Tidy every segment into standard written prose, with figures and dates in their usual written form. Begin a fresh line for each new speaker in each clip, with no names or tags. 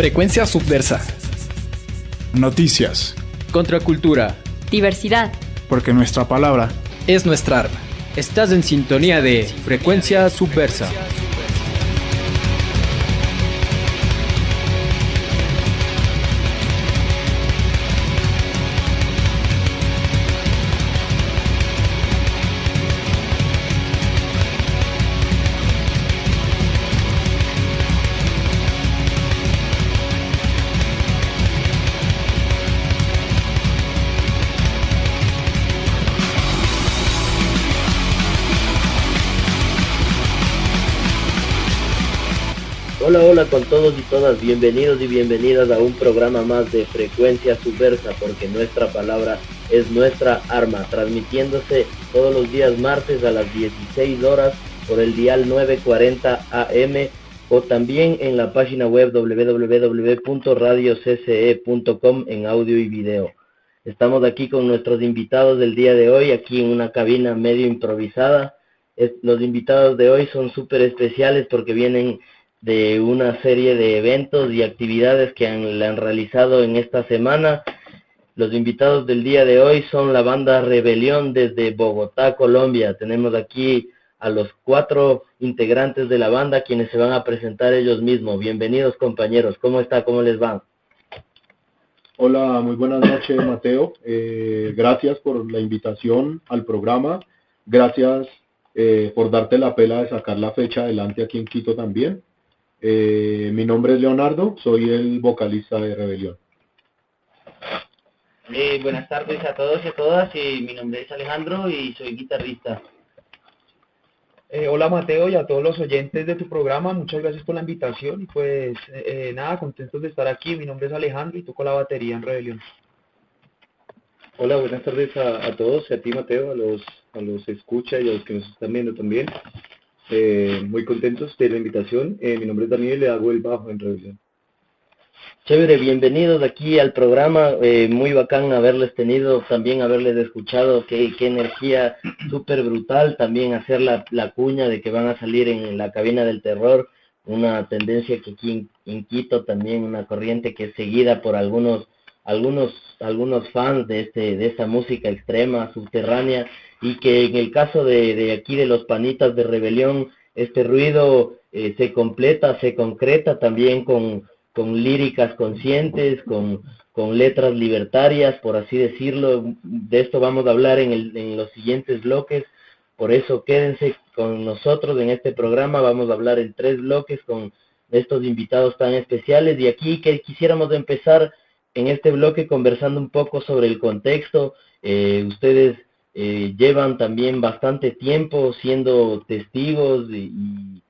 Frecuencia subversa.
Noticias.
Contracultura.
Diversidad.
Porque nuestra palabra
es nuestra arma.
Estás en sintonía de Frecuencia Subversa.
Hola con todos y todas, bienvenidos y bienvenidas a un programa más de Frecuencia Subversa, porque nuestra palabra es nuestra arma, transmitiéndose todos los días martes a las 16 horas por el dial 940 AM o también en la página web www.radiocce.com en audio y video. Estamos aquí con nuestros invitados del día de hoy, aquí en una cabina medio improvisada. Los invitados de hoy son súper especiales porque vienen de una serie de eventos y actividades que han realizado en esta semana. Los invitados del día de hoy son la banda Rebelión desde Bogotá, Colombia. Tenemos aquí a los 4 integrantes de la banda, quienes se van a presentar ellos mismos. Bienvenidos, compañeros. ¿Cómo está? ¿Cómo les va?
Hola, muy buenas noches, Mateo. Gracias por la invitación al programa. Gracias por darte la pela de sacar la fecha adelante aquí en Quito también. Mi nombre es Leonardo, soy el vocalista de Rebelión.
Buenas tardes a todos y a todas, mi nombre es Alejandro y soy guitarrista.
Hola Mateo y a todos los oyentes de tu programa, muchas gracias por la invitación y pues nada, contentos de estar aquí. Mi nombre es Alejandro y toco la batería en Rebelión.
Hola, buenas tardes a todos y a ti, Mateo, a los escucha y a los que nos están viendo también. Muy contentos de la invitación. Mi nombre es Daniel, le hago el bajo en Rebelión.
Chévere, bienvenidos aquí al programa. Muy bacán haberles tenido, también haberles escuchado. Qué energía súper brutal. También hacer la cuña de que van a salir en la cabina del terror. Una tendencia que aquí en Quito también, una corriente que es seguida por algunos fans de esta música extrema, subterránea, y que en el caso de aquí de los panitas de Rebelión, este ruido se concreta también con líricas conscientes, con letras libertarias, por así decirlo. De esto vamos a hablar en los siguientes bloques, por eso quédense con nosotros en este programa. Vamos a hablar en 3 bloques con estos invitados tan especiales, y aquí que quisiéramos empezar en este bloque conversando un poco sobre el contexto. Ustedes llevan también bastante tiempo siendo testigos y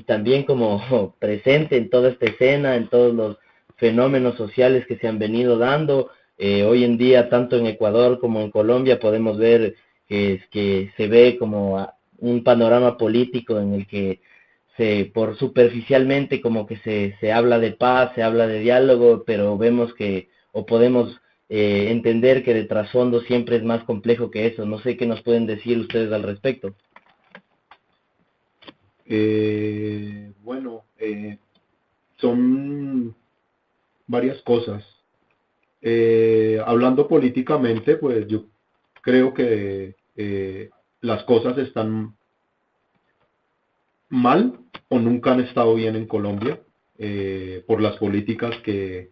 también como presente en toda esta escena, en todos los fenómenos sociales que se han venido dando. Hoy en día, tanto en Ecuador como en Colombia, podemos ver que se ve como un panorama político en el que por superficialmente como que se habla de paz, se habla de diálogo, pero vemos o podemos entender que de trasfondo siempre es más complejo que eso. No sé qué nos pueden decir ustedes al respecto.
Son varias cosas. Hablando políticamente, pues yo creo que las cosas están mal o nunca han estado bien en Colombia por las políticas que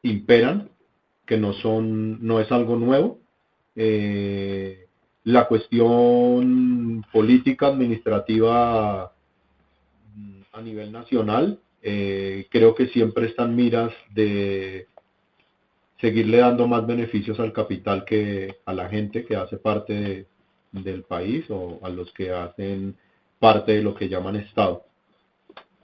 imperan, que no es algo nuevo. La cuestión política administrativa a nivel nacional, creo que siempre están miras de seguirle dando más beneficios al capital que a la gente que hace parte del país o a los que hacen parte de lo que llaman Estado.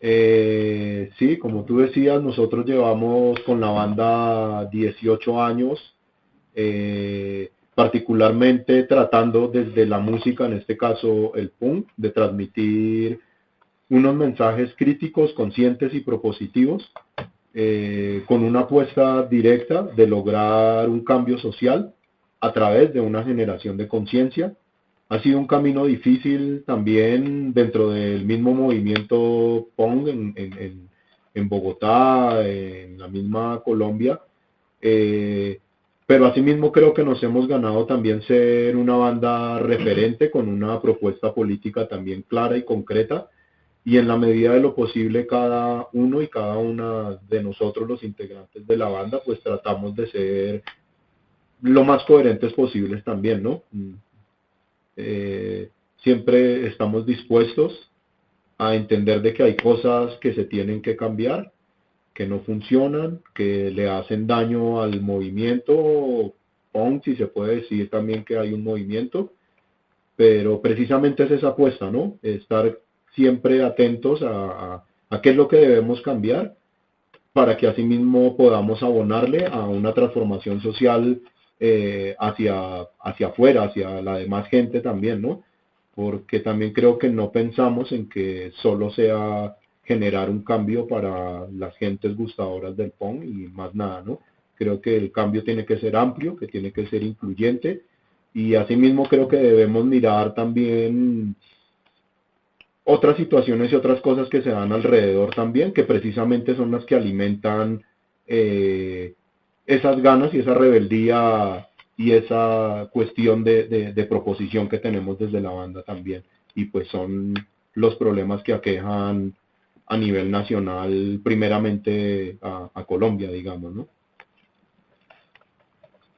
Sí, como tú decías, nosotros llevamos con la banda 18 años, particularmente tratando desde la música, en este caso el punk, de transmitir unos mensajes críticos, conscientes y propositivos, con una apuesta directa de lograr un cambio social a través de una generación de conciencia. Ha sido un camino difícil también dentro del mismo movimiento punk en Bogotá, en la misma Colombia. Pero asimismo creo que nos hemos ganado también ser una banda referente con una propuesta política también clara y concreta, y en la medida de lo posible cada uno y cada una de nosotros los integrantes de la banda pues tratamos de ser lo más coherentes posibles también, ¿no? Siempre estamos dispuestos a entender de que hay cosas que se tienen que cambiar, que no funcionan, que le hacen daño al movimiento punk, si se puede decir también que hay un movimiento, pero precisamente es esa apuesta, ¿no? Estar siempre atentos a qué es lo que debemos cambiar para que asimismo podamos abonarle a una transformación social hacia afuera, hacia la demás gente también, ¿no? Porque también creo que no pensamos en que solo sea generar un cambio para las gentes gustadoras del punk y más nada, ¿no? Creo que el cambio tiene que ser amplio, que tiene que ser incluyente, y asimismo creo que debemos mirar también otras situaciones y otras cosas que se dan alrededor también, que precisamente son las que alimentan esas ganas y esa rebeldía y esa cuestión de proposición que tenemos desde la banda también. Y pues son los problemas que aquejan a nivel nacional, primeramente a Colombia, digamos, ¿no?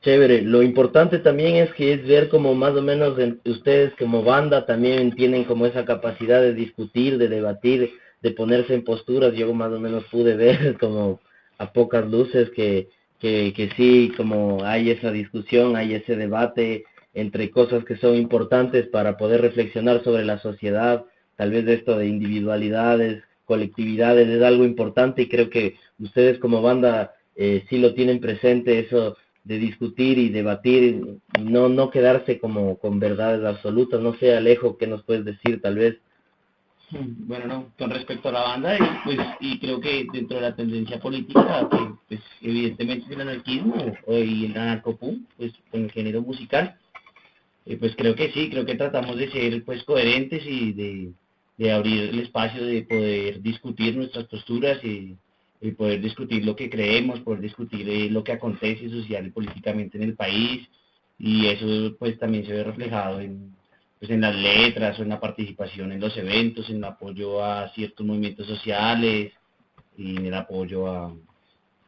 Chévere, lo importante también es que es ver como más o menos ustedes como banda también tienen como esa capacidad de discutir, de debatir, de ponerse en posturas. Yo más o menos pude ver como a pocas luces que sí, como hay esa discusión, hay ese debate entre cosas que son importantes para poder reflexionar sobre la sociedad. Tal vez esto de individualidades, colectividades es algo importante, y creo que ustedes como banda sí lo tienen presente, eso de discutir y debatir, y no quedarse como con verdades absolutas. No sé, Alejo, ¿qué nos puedes decir tal vez?
Bueno, no, con respecto a la banda, y creo que dentro de la tendencia política, que pues evidentemente es el anarquismo y el anarcopunk, pues con el género musical, pues creo que sí, creo que tratamos de ser pues coherentes y de abrir el espacio de poder discutir nuestras posturas y poder discutir lo que creemos, poder discutir lo que acontece social y políticamente en el país, y eso pues también se ve reflejado pues en las letras o en la participación en los eventos, en el apoyo a ciertos movimientos sociales y en el apoyo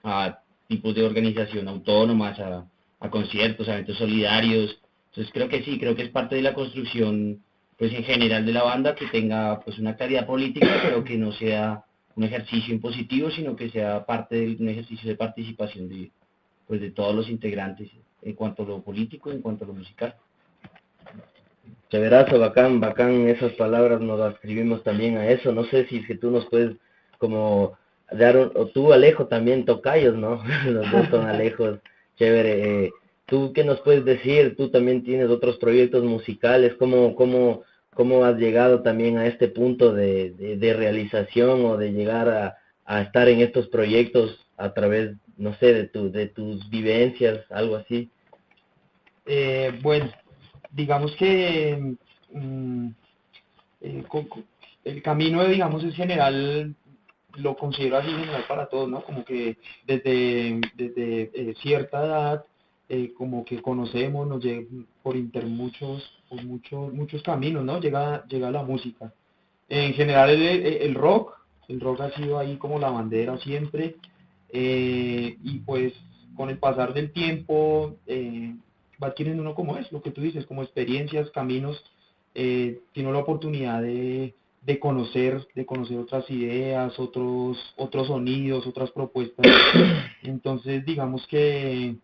a tipos de organización autónomas, a conciertos, a eventos solidarios. Entonces creo que sí, creo que es parte de la construcción pues en general de la banda, que tenga pues una claridad política, pero que no sea un ejercicio impositivo, sino que sea parte de un ejercicio de participación pues de todos los integrantes en cuanto a lo político, en cuanto a lo musical.
Chéverazo, bacán, bacán, esas palabras nos las escribimos también a eso. No sé si es que tú nos puedes como dar, o tú, Alejo, también tocayos, ¿no? Los dos son Alejos, chévere. ¿Tú qué nos puedes decir? Tú también tienes otros proyectos musicales. ¿Cómo has llegado también a este punto de realización, o de llegar a estar en estos proyectos a través, no sé, de tus vivencias, algo así?
Bueno, digamos que el camino, digamos, en general, lo considero así general para todos, ¿no? Como que desde cierta edad, como que conocemos, nos llega por muchos caminos, ¿no? Llega la música. En general el rock ha sido ahí como la bandera siempre, y pues con el pasar del tiempo va adquiriendo uno, como es, lo que tú dices, como experiencias, caminos, tiene la oportunidad de conocer otras ideas, otros sonidos, otras propuestas. Entonces, digamos que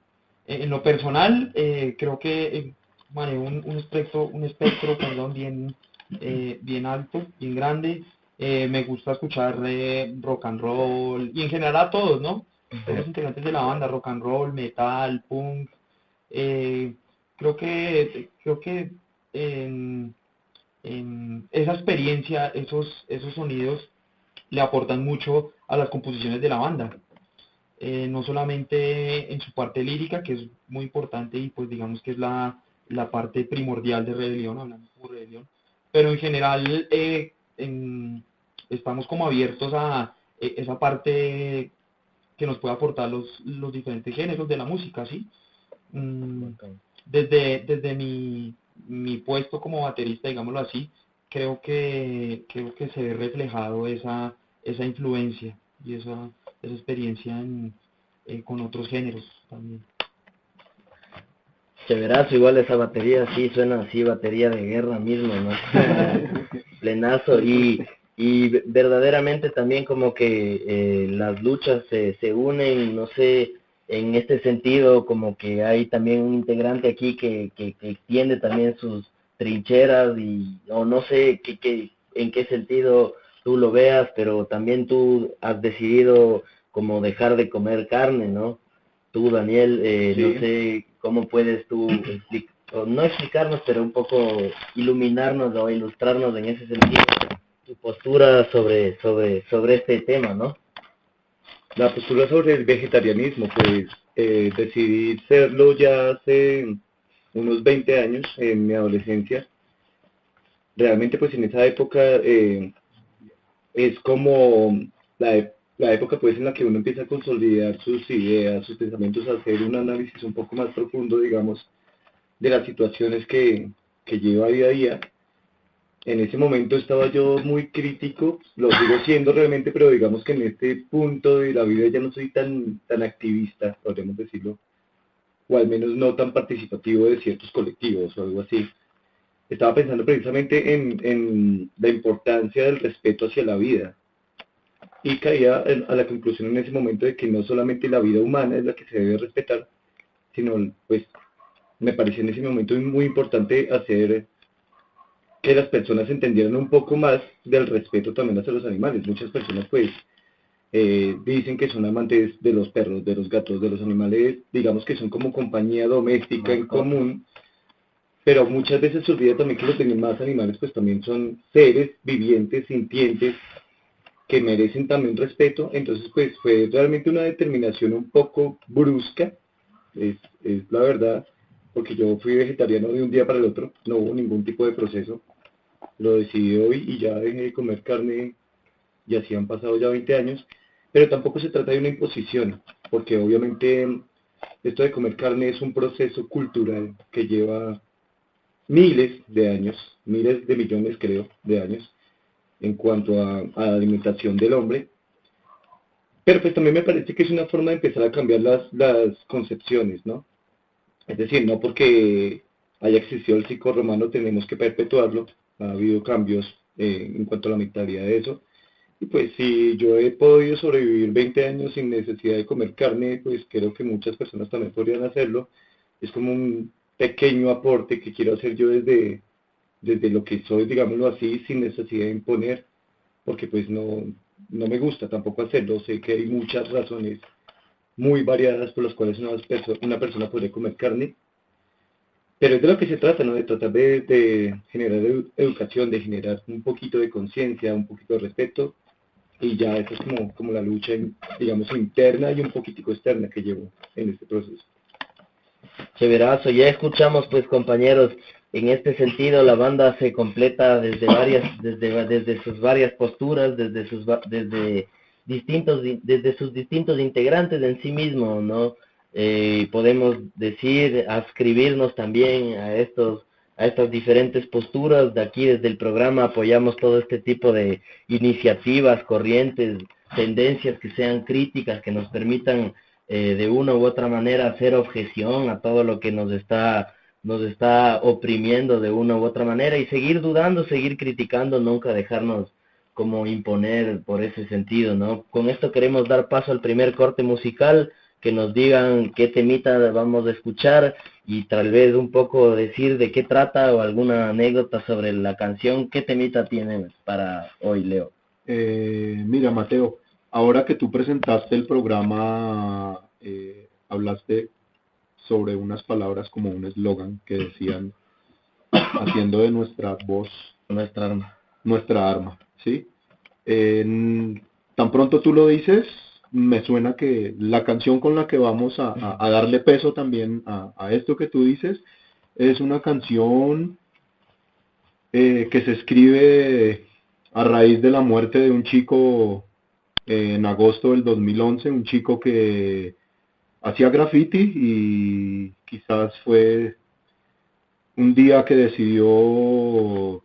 en lo personal, creo que manejo un espectro, perdón, bien alto, bien grande. Me gusta escuchar rock and roll, y en general a todos, ¿no? Todos los integrantes de la banda, rock and roll, metal, punk. Creo que en esa experiencia, esos sonidos le aportan mucho a las composiciones de la banda. No solamente en su parte lírica, que es muy importante, y pues digamos que es la parte primordial de Rebelión, hablando de Rebelión, pero en general estamos como abiertos a esa parte que nos puede aportar los diferentes géneros de la música, ¿sí? Desde mi puesto como baterista, digámoslo así, creo que se ve reflejado esa influencia y esa experiencia con otros géneros también.
Chéverazo, igual esa batería sí suena así, batería de guerra mismo, ¿no? Plenazo, y verdaderamente también como que las luchas se unen, no sé, en este sentido, como que hay también un integrante aquí que extiende también sus trincheras o no sé en qué sentido tú lo veas, pero también tú has decidido como dejar de comer carne, ¿no? Tú, Daniel,
Sí.
no sé cómo puedes tú no explicarnos, pero un poco iluminarnos o ilustrarnos en ese sentido tu postura sobre este tema, ¿no?
La postura sobre el vegetarianismo, pues decidí serlo ya hace unos 20 años, en mi adolescencia. Realmente pues en esa época es como la época pues en la que uno empieza a consolidar sus ideas, sus pensamientos, a hacer un análisis un poco más profundo, digamos, de las situaciones que lleva día a día. En ese momento estaba yo muy crítico, lo sigo siendo realmente, pero digamos que en este punto de la vida ya no soy tan activista, podríamos decirlo, o al menos no tan participativo de ciertos colectivos o algo así. Estaba pensando precisamente en la importancia del respeto hacia la vida, y caía a la conclusión en ese momento de que no solamente la vida humana es la que se debe respetar, sino pues me pareció en ese momento muy importante hacer que las personas entendieran un poco más del respeto también hacia los animales. Muchas personas pues dicen que son amantes de los perros, de los gatos, de los animales, digamos que son como compañía doméstica en común, pero muchas veces se olvida también que los demás animales pues también son seres vivientes, sintientes, que merecen también respeto. Entonces pues fue realmente una determinación un poco brusca, es la verdad, porque yo fui vegetariano de un día para el otro, no hubo ningún tipo de proceso, lo decidí hoy y ya dejé de comer carne, y así han pasado ya 20 años, pero tampoco se trata de una imposición, porque obviamente esto de comer carne es un proceso cultural que lleva miles de años, miles de millones creo de años, en cuanto a la alimentación del hombre. Pero pues también me parece que es una forma de empezar a cambiar las concepciones, ¿no? Es decir, no porque haya existido el ciclo romano tenemos que perpetuarlo. Ha habido cambios en cuanto a la mentalidad de eso. Y pues si yo he podido sobrevivir 20 años sin necesidad de comer carne, pues creo que muchas personas también podrían hacerlo. Es como un pequeño aporte que quiero hacer yo desde lo que soy, digámoslo así, sin necesidad de imponer, porque pues no me gusta tampoco hacerlo. Sé que hay muchas razones muy variadas por las cuales una persona podría comer carne, pero es de lo que se trata, ¿no? De tratar de generar educación, de generar un poquito de conciencia, un poquito de respeto, y ya eso es como la lucha, digamos, interna y un poquitico externa que llevo en este proceso.
Chéverazo, ya escuchamos pues compañeros, en este sentido la banda se completa desde sus varias posturas, desde sus distintos integrantes en sí mismo, ¿no? Podemos decir, adscribirnos también a estas diferentes posturas. De aquí desde el programa apoyamos todo este tipo de iniciativas, corrientes, tendencias que sean críticas, que nos permitan de una u otra manera hacer objeción a todo lo que nos está oprimiendo de una u otra manera, y seguir dudando, seguir criticando, nunca dejarnos como imponer por ese sentido, ¿no? Con esto queremos dar paso al primer corte musical, que nos digan qué temita vamos a escuchar y tal vez un poco decir de qué trata o alguna anécdota sobre la canción. ¿Qué temita tienen para hoy, Leo?
Mira, Mateo, ahora que tú presentaste el programa, hablaste sobre unas palabras como un eslogan que decían, haciendo de nuestra voz nuestra arma, ¿sí? Tan pronto tú lo dices, me suena que la canción con la que vamos a darle peso también a esto que tú dices es una canción que se escribe a raíz de la muerte de un chico en agosto del 2011, un chico que hacía graffiti y quizás fue un día que decidió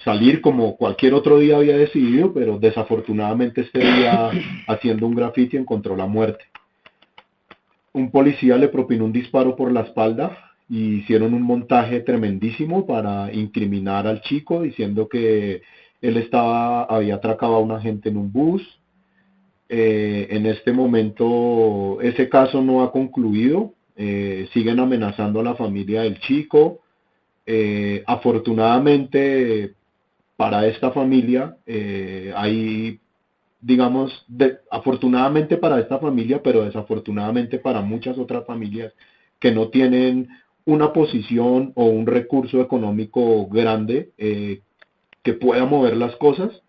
salir como cualquier otro día había decidido, pero desafortunadamente este día haciendo un graffiti encontró la muerte. Un policía le propinó un disparo por la espalda y hicieron un montaje tremendísimo para incriminar al chico diciendo que él había atracado a un agente en un bus. En este momento ese caso no ha concluido, siguen amenazando a la familia del chico. Afortunadamente para esta familia hay, digamos, afortunadamente para esta familia, pero desafortunadamente para muchas otras familias que no tienen una posición o un recurso económico grande que pueda mover las cosas,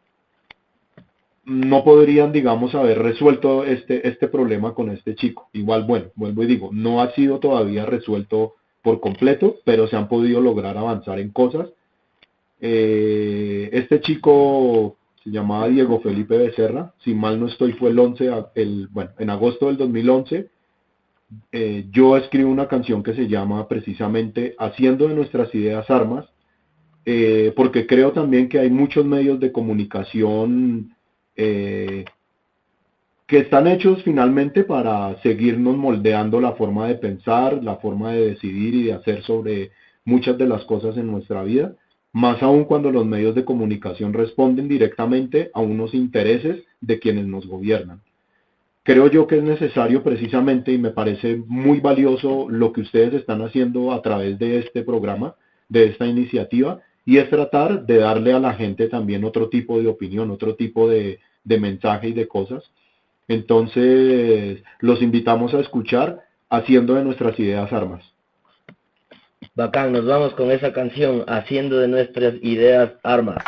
no podrían, digamos, haber resuelto este problema con este chico. Igual, bueno, vuelvo y digo, no ha sido todavía resuelto por completo, pero se han podido lograr avanzar en cosas. Este chico se llamaba Diego Felipe Becerra, si mal no estoy fue en agosto del 2011. Yo escribo una canción que se llama precisamente Haciendo de nuestras ideas armas, porque creo también que hay muchos medios de comunicación que están hechos finalmente para seguirnos moldeando la forma de pensar, la forma de decidir y de hacer sobre muchas de las cosas en nuestra vida, más aún cuando los medios de comunicación responden directamente a unos intereses de quienes nos gobiernan. Creo yo que es necesario precisamente, y me parece muy valioso lo que ustedes están haciendo a través de este programa, de esta iniciativa, y es tratar de darle a la gente también otro tipo de opinión, otro tipo de mensaje y de cosas. Entonces, los invitamos a escuchar Haciendo de nuestras ideas armas.
Bacán, nos vamos con esa canción, Haciendo de nuestras ideas armas.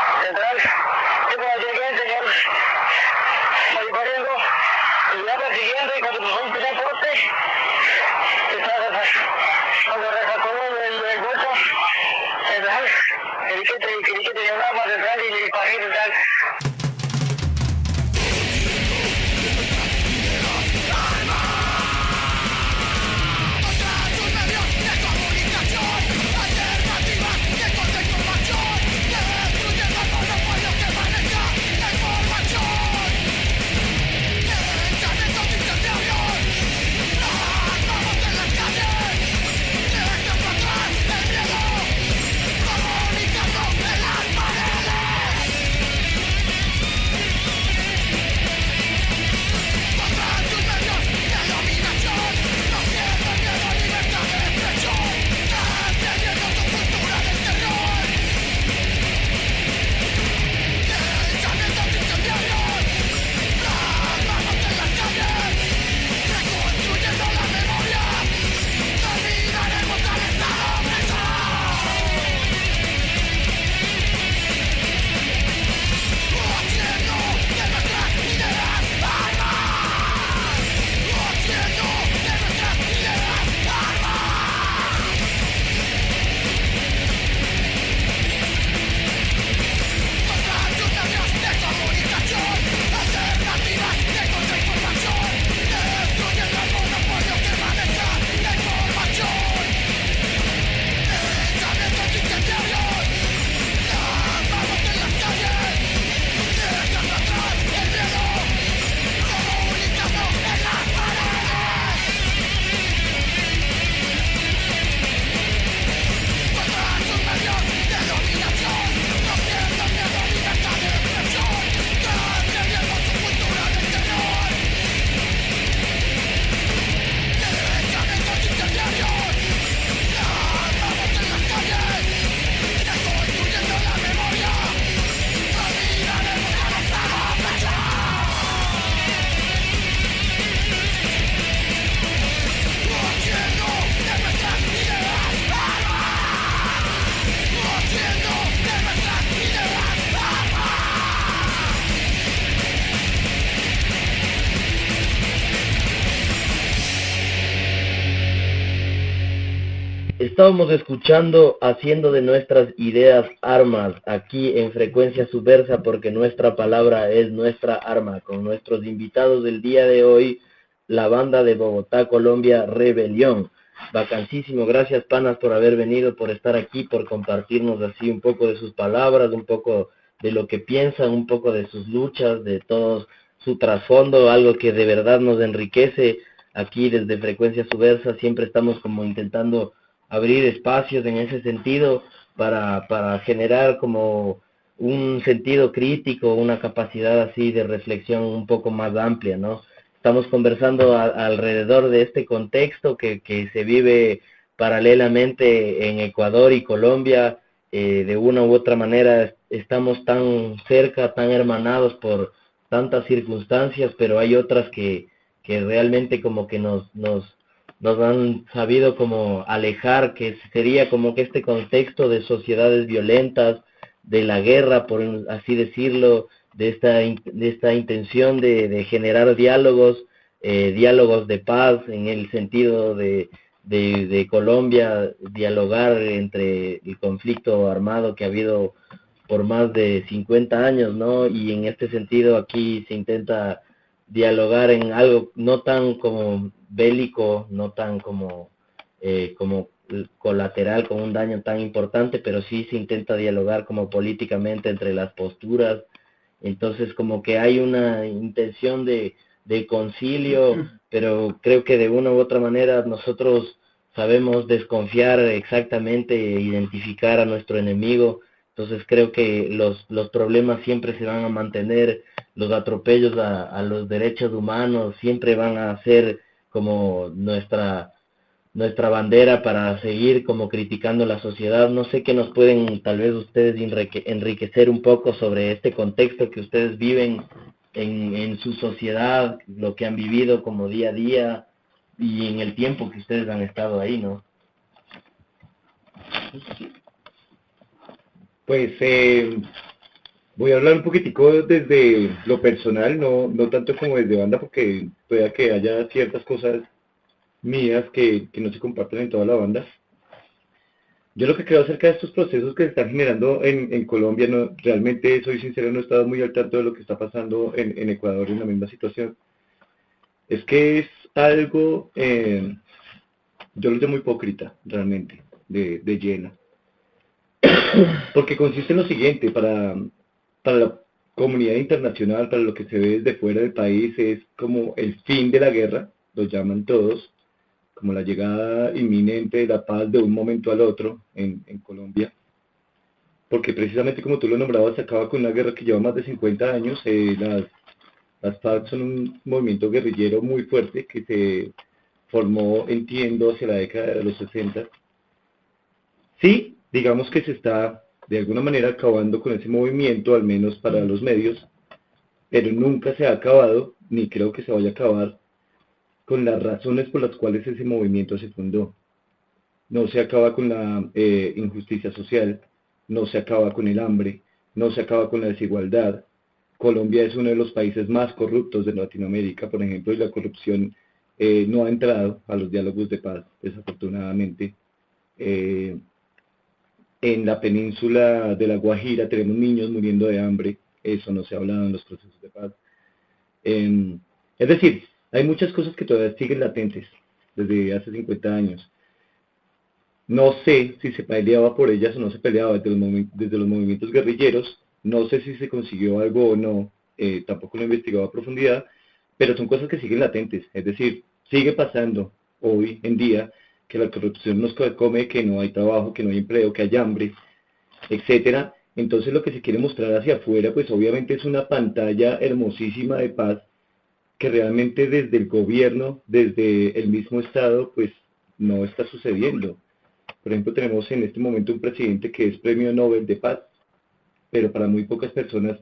Estábamos escuchando Haciendo de nuestras ideas armas aquí en Frecuencia Subversa, porque nuestra palabra es nuestra arma, con nuestros invitados del día de hoy, la banda de Bogotá, Colombia, Rebelión. Vacancísimo, gracias panas por haber venido, por estar aquí, por compartirnos así un poco de sus palabras, un poco de lo que piensan, un poco de sus luchas, de todo su trasfondo, algo que de verdad nos enriquece. Aquí desde Frecuencia Subversa siempre estamos como intentando abrir espacios en ese sentido para generar como un sentido crítico, una capacidad así de reflexión un poco más amplia, ¿no? Estamos conversando alrededor de este contexto que se vive paralelamente en Ecuador y Colombia. De una u otra manera estamos tan cerca, tan hermanados por tantas circunstancias, pero hay otras que realmente como que nos han sabido como alejar, que sería como que este contexto de sociedades violentas, de la guerra, por así decirlo, de esta intención de generar diálogos de paz, en el sentido de Colombia, dialogar entre el conflicto armado que ha habido por más de 50 años, ¿no? Y en este sentido aquí se intenta dialogar en algo no tan como bélico, no tan como colateral, con un daño tan importante, pero sí se intenta dialogar como políticamente entre las posturas. Entonces como que hay una intención de concilio, pero creo que de una u otra manera nosotros sabemos desconfiar exactamente, identificar a nuestro enemigo. Entonces creo que los problemas siempre se van a mantener, los atropellos a los derechos humanos siempre van a ser como nuestra bandera para seguir como criticando la sociedad. No sé qué nos pueden tal vez ustedes enriquecer un poco sobre este contexto que ustedes viven en su sociedad, lo que han vivido como día a día y en el tiempo que ustedes han estado ahí, ¿no?
Pues voy a hablar un poquitico desde lo personal, no tanto como desde banda, porque pueda que haya ciertas cosas mías que no se comparten en toda la banda. Yo lo que creo acerca de estos procesos que se están generando en Colombia, realmente soy sincero, no he estado muy al tanto de lo que está pasando en Ecuador en la misma situación. Es que es algo, yo lo llamo hipócrita, realmente, de lleno. Porque consiste en lo siguiente, para la comunidad internacional, para lo que se ve desde fuera del país, es como el fin de la guerra, lo llaman todos, como la llegada inminente de la paz de un momento al otro en Colombia, porque precisamente como tú lo nombrabas, se acaba con una guerra que lleva más de 50 años. Las FARC son un movimiento guerrillero muy fuerte que se formó, entiendo, hacia la década de los 60. Sí, digamos que se está de alguna manera acabando con ese movimiento, al menos para los medios, pero nunca se ha acabado, ni creo que se vaya a acabar, con las razones por las cuales ese movimiento se fundó. No se acaba con la injusticia social, no se acaba con el hambre, no se acaba con la desigualdad. Colombia es uno de los países más corruptos de Latinoamérica, por ejemplo, y la corrupción no ha entrado a los diálogos de paz, desafortunadamente. En la península de La Guajira tenemos niños muriendo de hambre, eso no se ha hablado en los procesos de paz. Es decir, hay muchas cosas que todavía siguen latentes desde hace 50 años. No sé si se peleaba por ellas o no se peleaba desde los movimientos guerrilleros. No sé si se consiguió algo o no, tampoco lo he investigado a profundidad, pero son cosas que siguen latentes. Es decir, sigue pasando hoy en día que la corrupción nos come, que no hay trabajo, que no hay empleo, que hay hambre, etcétera. Entonces lo que se quiere mostrar hacia afuera, pues obviamente es una pantalla hermosísima de paz, que realmente desde el gobierno, desde el mismo Estado, pues no está sucediendo. Por ejemplo, tenemos en este momento un presidente que es Premio Nobel de Paz, pero para muy pocas personas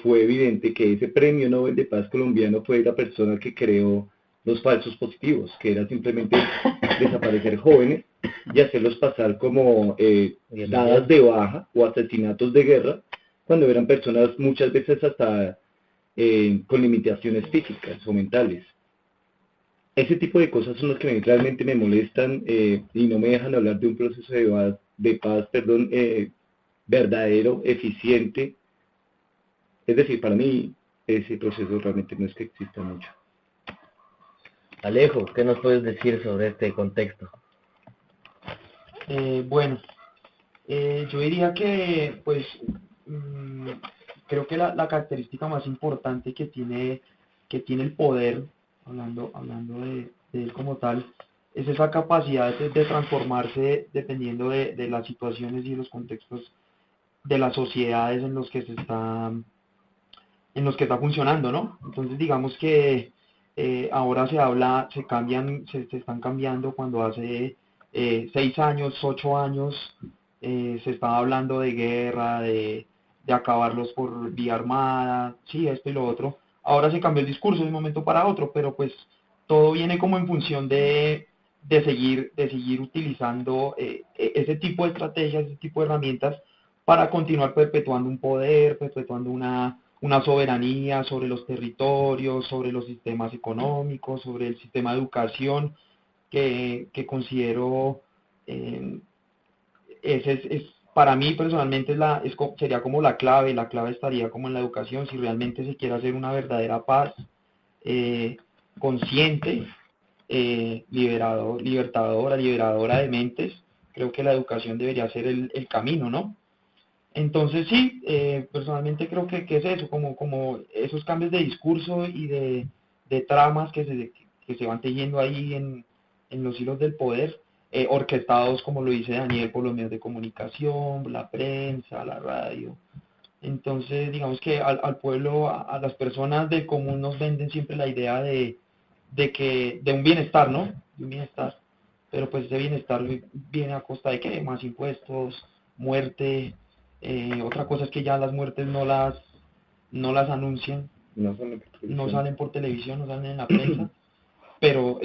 fue evidente que ese Premio Nobel de Paz colombiano fue la persona que creó los falsos positivos, que era simplemente desaparecer jóvenes y hacerlos pasar como dadas de baja o asesinatos de guerra, cuando eran personas muchas veces hasta con limitaciones físicas o mentales. ese tipo de cosas son las que realmente me molestan y no me dejan hablar de un proceso de paz, perdón, verdadero, eficiente. Es decir, para mí ese proceso realmente no es que exista mucho.
Alejo, ¿qué nos puedes decir sobre este contexto?
Bueno, yo diría que, pues, creo que la característica más importante que tiene el poder, hablando de él como tal, es esa capacidad de transformarse dependiendo de las situaciones y los contextos de las sociedades en los que está funcionando, ¿no? Entonces, digamos que ahora se están cambiando cuando hace 6 años, 8 años, se estaba hablando de guerra, de acabarlos por vía armada, sí, esto y lo otro. Ahora se cambió el discurso de un momento para otro, pero pues todo viene como en función de seguir utilizando ese tipo de estrategias, ese tipo de herramientas para continuar perpetuando un poder, perpetuando una soberanía sobre los territorios, sobre los sistemas económicos, sobre el sistema de educación, que considero, eh, para mí personalmente sería como la clave estaría como en la educación, si realmente se quiere hacer una verdadera paz consciente, liberadora de mentes. Creo que la educación debería ser el camino, ¿no? Entonces sí, personalmente creo que es eso, como esos cambios de discurso y de tramas que se van tejiendo ahí en los hilos del poder, orquestados, como lo dice Daniel, por los medios de comunicación, la prensa, la radio. Entonces, digamos que al pueblo, a las personas del común nos venden siempre la idea de un bienestar, ¿no? De un bienestar. Pero pues ese bienestar viene a costa de ¿qué? Más impuestos, muerte. Otra cosa es que ya las muertes no las anuncian,
No solo por
no
televisión.
salen por televisión, no salen en la prensa, pero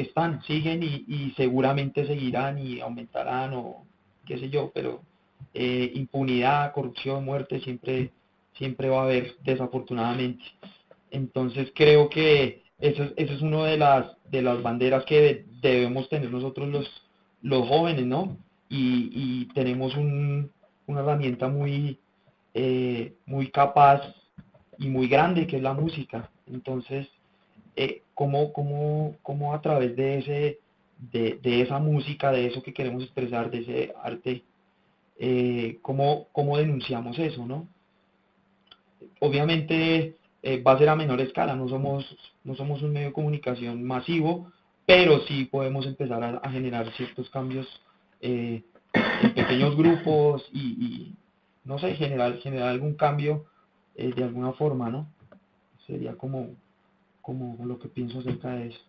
siguen y seguramente seguirán y aumentarán o qué sé yo, pero impunidad, corrupción, muerte siempre va a haber, desafortunadamente. Entonces creo que eso es una de las banderas que debemos tener nosotros los jóvenes, ¿no? Y tenemos una herramienta muy capaz y muy grande, que es la música. Entonces, cómo a través de esa música, de eso que queremos expresar, de ese arte, cómo denunciamos eso, ¿no? Obviamente va a ser a menor escala, no somos un medio de comunicación masivo, pero sí podemos empezar a generar ciertos cambios en pequeños grupos y no sé, generar algún cambio de alguna forma, ¿no? Sería como lo que pienso acerca de eso.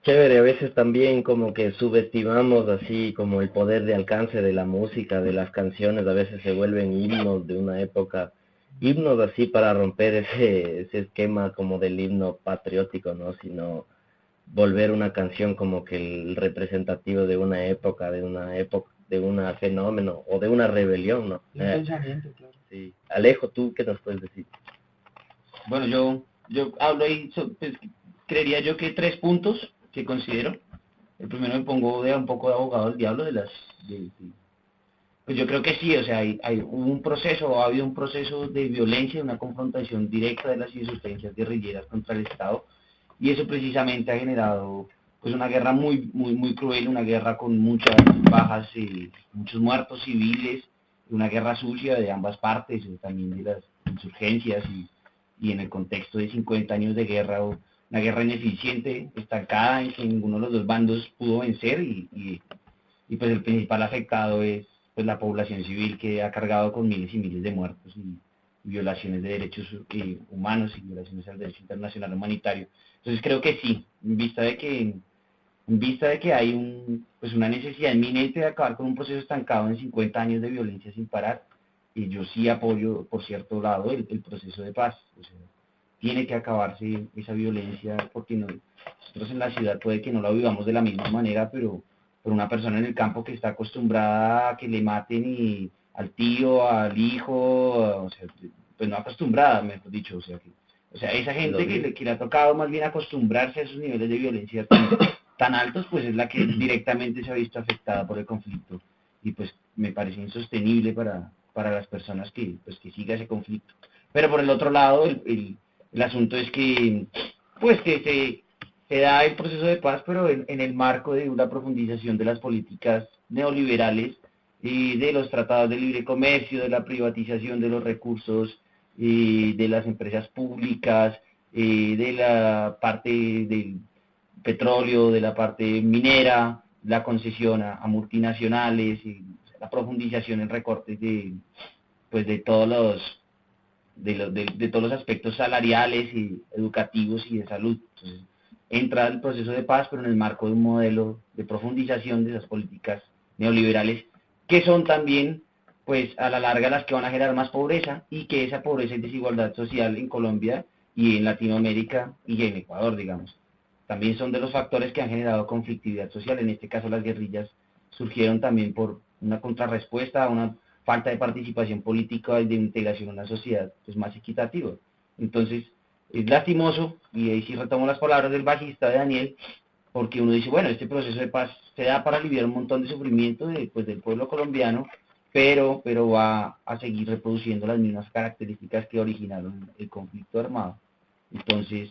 Chévere, a veces también como que subestimamos así como el poder de alcance de la música, de las canciones, a veces se vuelven himnos de una época, himnos así para romper ese esquema como del himno patriótico, ¿no? Sino volver una canción como que el representativo de una época, de un fenómeno o de una rebelión, ¿no?
Un pensamiento, claro.
Sí. Alejo, ¿tú qué nos puedes decir?
Bueno, yo hablo ahí, pues, creería yo que 3 puntos que considero. El primero me pongo un poco de abogado del diablo pues yo creo que sí, o sea, ha habido un proceso de violencia, una confrontación directa de las insurgencias guerrilleras contra el Estado, y eso precisamente ha generado pues una guerra muy muy muy cruel, una guerra con muchas bajas, muchos muertos civiles, una guerra sucia de ambas partes, también de las insurgencias y en el contexto de 50 años de guerra, una guerra ineficiente, estancada, en que ninguno de los dos bandos pudo vencer y pues el principal afectado es pues la población civil, que ha cargado con miles y miles de muertos y violaciones de derechos humanos y violaciones al derecho internacional humanitario. Entonces creo que sí, en vista de que hay pues una necesidad inminente de acabar con un proceso estancado en 50 años de violencia sin parar, y yo sí apoyo, por cierto lado, el proceso de paz. O sea, tiene que acabarse esa violencia, porque nosotros en la ciudad puede que no la vivamos de la misma manera, pero por una persona en el campo que está acostumbrada a que le maten al tío, al hijo, o sea, pues no acostumbrada, mejor dicho, o sea, que O sea, esa gente que le ha tocado más bien acostumbrarse a esos niveles de violencia tan altos, pues es la que directamente se ha visto afectada por el conflicto. Y pues me parece insostenible para las personas que siga ese conflicto. Pero por el otro lado, el asunto es que, pues que se da el proceso de paz, pero en el marco de una profundización de las políticas neoliberales y de los tratados de libre comercio, de la privatización de los recursos, de las empresas públicas, de la parte del petróleo, de la parte minera, la concesión a multinacionales, y la profundización en recortes de todos los aspectos salariales y educativos y de salud. Entonces, entra el proceso de paz, pero en el marco de un modelo de profundización de esas políticas neoliberales, que son también, pues, a la larga las que van a generar más pobreza, y que esa pobreza y desigualdad social en Colombia y en Latinoamérica y en Ecuador, digamos, también son de los factores que han generado conflictividad social. En este caso, las guerrillas surgieron también por una contrarrespuesta a una falta de participación política y de integración en una sociedad pues, más equitativa. Entonces, es lastimoso, y ahí sí retomo las palabras del bajista de Daniel, porque uno dice, bueno, este proceso de paz se da para aliviar un montón de sufrimiento del pueblo colombiano, pero va a seguir reproduciendo las mismas características que originaron el conflicto armado. Entonces,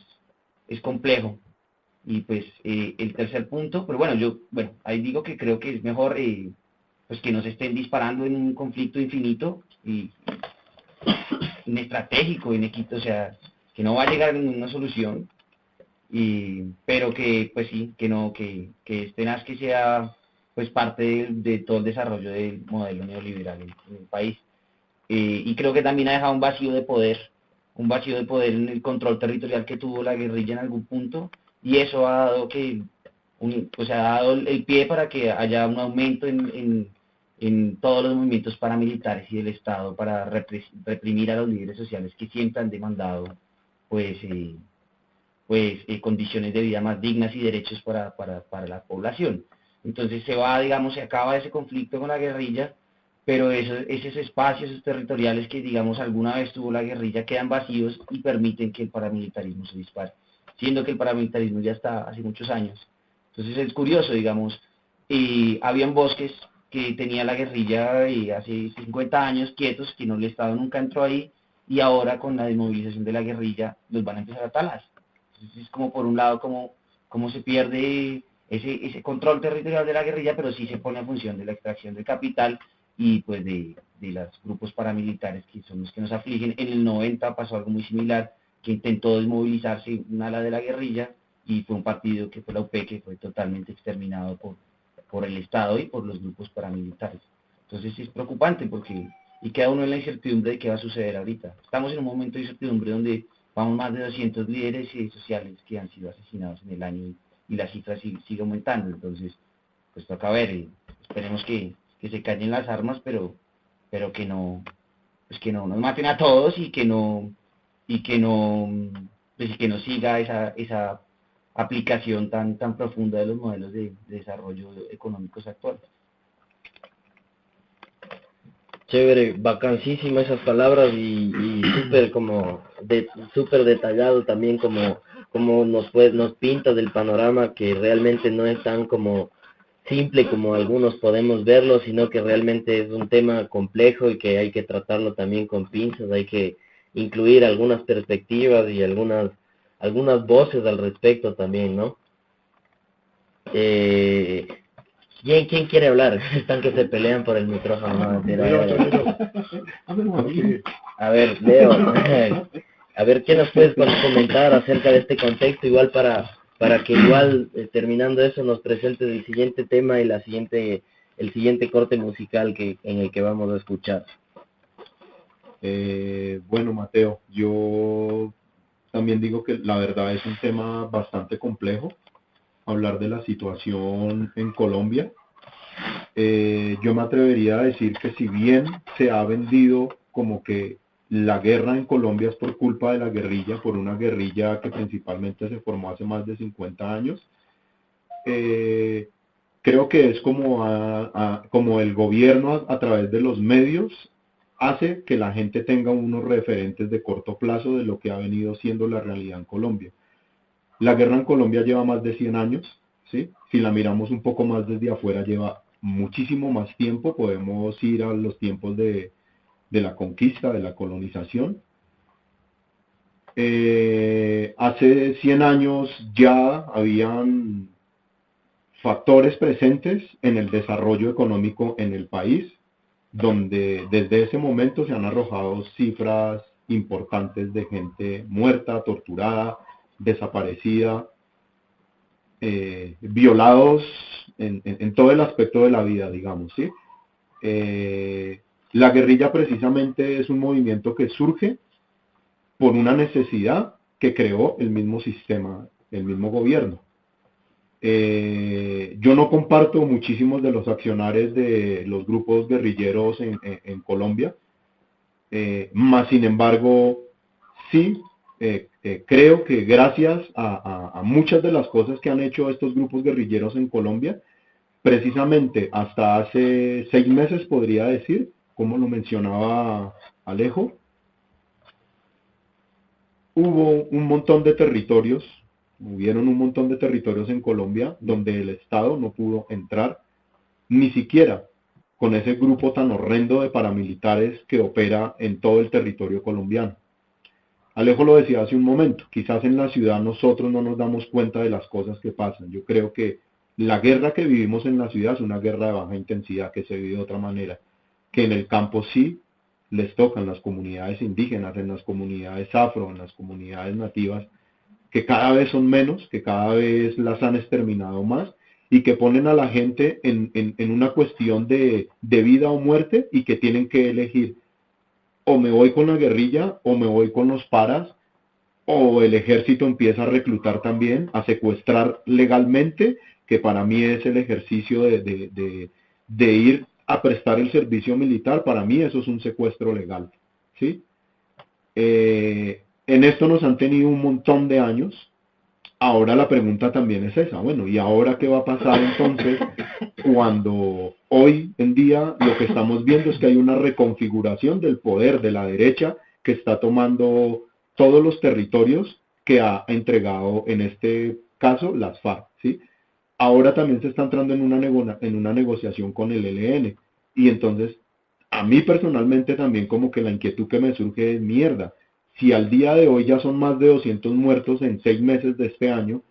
es complejo. Y pues el tercer punto, pero bueno, ahí digo que creo que es mejor pues que no se estén disparando en un conflicto infinito y inestratégico, o sea, que no va a llegar a ninguna solución, pero que pues sí, que es tenaz que sea pues parte de todo el desarrollo del modelo neoliberal en el país. Y creo que también ha dejado un vacío de poder en el control territorial que tuvo la guerrilla en algún punto, y eso ha dado ha dado el pie para que haya un aumento en todos los movimientos paramilitares y del Estado para reprimir a los líderes sociales que siempre han demandado condiciones de vida más dignas y derechos para la población. Entonces se acaba ese conflicto con la guerrilla, pero esos espacios, esos territoriales que, digamos, alguna vez tuvo la guerrilla quedan vacíos y permiten que el paramilitarismo se dispare, siendo que el paramilitarismo ya está hace muchos años. Entonces es curioso, digamos, habían bosques que tenía la guerrilla hace 50 años quietos, que no el Estado nunca entró ahí, y ahora con la desmovilización de la guerrilla los van a empezar a talar. Entonces es como por un lado como se pierde ese control territorial de la guerrilla, pero sí se pone a función de la extracción de capital y pues de los grupos paramilitares que son los que nos afligen. En el 90 pasó algo muy similar, que intentó desmovilizarse un ala de la guerrilla, y fue un partido que fue la UP, que fue totalmente exterminado por el Estado y por los grupos paramilitares. Entonces es preocupante y queda uno en la incertidumbre de qué va a suceder ahorita. Estamos en un momento de incertidumbre donde vamos más de 200 líderes sociales que han sido asesinados en el año, y la cifra sigue aumentando. Entonces, pues toca ver, esperemos que se callen las armas, pero que no nos maten a todos, y que no siga esa aplicación tan profunda de los modelos de desarrollo económicos actuales.
Chévere, vacancísimo esas palabras, y súper detallado también como nos pinta del panorama, que realmente no es tan como simple como algunos podemos verlo, sino que realmente es un tema complejo y que hay que tratarlo también con pinzas, hay que incluir algunas perspectivas y algunas voces al respecto también, ¿no? ¿Quién quiere hablar? Están que se pelean por el micrófono. No, mentira, a ver, Leo, a ver qué nos puedes comentar acerca de este contexto, igual para que igual terminando eso nos presentes el siguiente tema y el siguiente corte musical en el que vamos a escuchar.
Bueno, Mateo, yo también digo que la verdad es un tema bastante complejo, hablar de la situación en Colombia. Yo me atrevería a decir que si bien se ha vendido como que la guerra en Colombia es por culpa de la guerrilla, por una guerrilla que principalmente se formó hace más de 50 años, creo que es como el gobierno a través de los medios hace que la gente tenga unos referentes de corto plazo de lo que ha venido siendo la realidad en Colombia. La guerra en Colombia lleva más de 100 años, ¿sí? Si la miramos un poco más desde afuera, lleva muchísimo más tiempo. Podemos ir a los tiempos de la conquista, de la colonización. Hace 100 años ya habían factores presentes en el desarrollo económico en el país, donde desde ese momento se han arrojado cifras importantes de gente muerta, torturada, desaparecida, violados en todo el aspecto de la vida, digamos, ¿sí? La guerrilla precisamente es un movimiento que surge por una necesidad que creó el mismo sistema, el mismo gobierno. Yo no comparto muchísimos de los accionares de los grupos guerrilleros en Colombia, más sin embargo, sí creo que gracias a muchas de las cosas que han hecho estos grupos guerrilleros en Colombia, precisamente hasta hace 6 meses podría decir, como lo mencionaba Alejo, hubieron un montón de territorios en Colombia donde el Estado no pudo entrar, ni siquiera con ese grupo tan horrendo de paramilitares que opera en todo el territorio colombiano. Alejo lo decía hace un momento, quizás en la ciudad nosotros no nos damos cuenta de las cosas que pasan. Yo creo que la guerra que vivimos en la ciudad es una guerra de baja intensidad que se vive de otra manera, que en el campo sí les tocan las comunidades indígenas, en las comunidades afro, en las comunidades nativas, que cada vez son menos, que cada vez las han exterminado más y que ponen a la gente en una cuestión de vida o muerte y que tienen que elegir: o me voy con la guerrilla o me voy con los paras, o el ejército empieza a reclutar también, a secuestrar legalmente, que para mí es el ejercicio de ir a prestar el servicio militar. Para mí eso es un secuestro legal, ¿sí? En esto nos han tenido un montón de años. Ahora la pregunta también es esa: bueno, ¿y ahora qué va a pasar entonces cuando hoy en día lo que estamos viendo es que hay una reconfiguración del poder de la derecha que está tomando todos los territorios que ha entregado, en este caso, las FARC, ¿sí? Ahora también se está entrando en una negociación con el ELN, y entonces a mí personalmente también como que la inquietud que me surge es: mierda, si al día de hoy ya son más de 200 muertos en 6 meses de este año,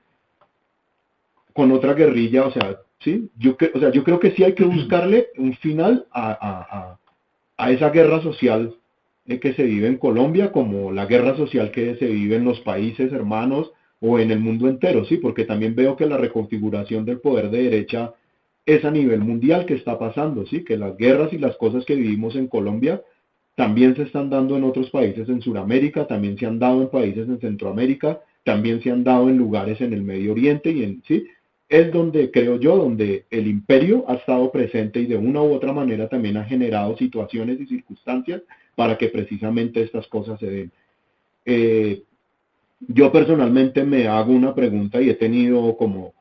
con otra guerrilla, o sea, ¿sí? Yo creo que sí hay que buscarle un final a esa guerra social que se vive en Colombia, como la guerra social que se vive en los países hermanos o en el mundo entero, ¿sí? Porque también veo que la reconfiguración del poder de derecha es a nivel mundial que está pasando, ¿sí? Que las guerras y las cosas que vivimos en Colombia también se están dando en otros países en Sudamérica, también se han dado en países en Centroamérica, también se han dado en lugares en el Medio Oriente, y ¿sí? Es donde, creo yo, donde el imperio ha estado presente y de una u otra manera también ha generado situaciones y circunstancias para que precisamente estas cosas se den. Yo personalmente me hago una pregunta y he tenido como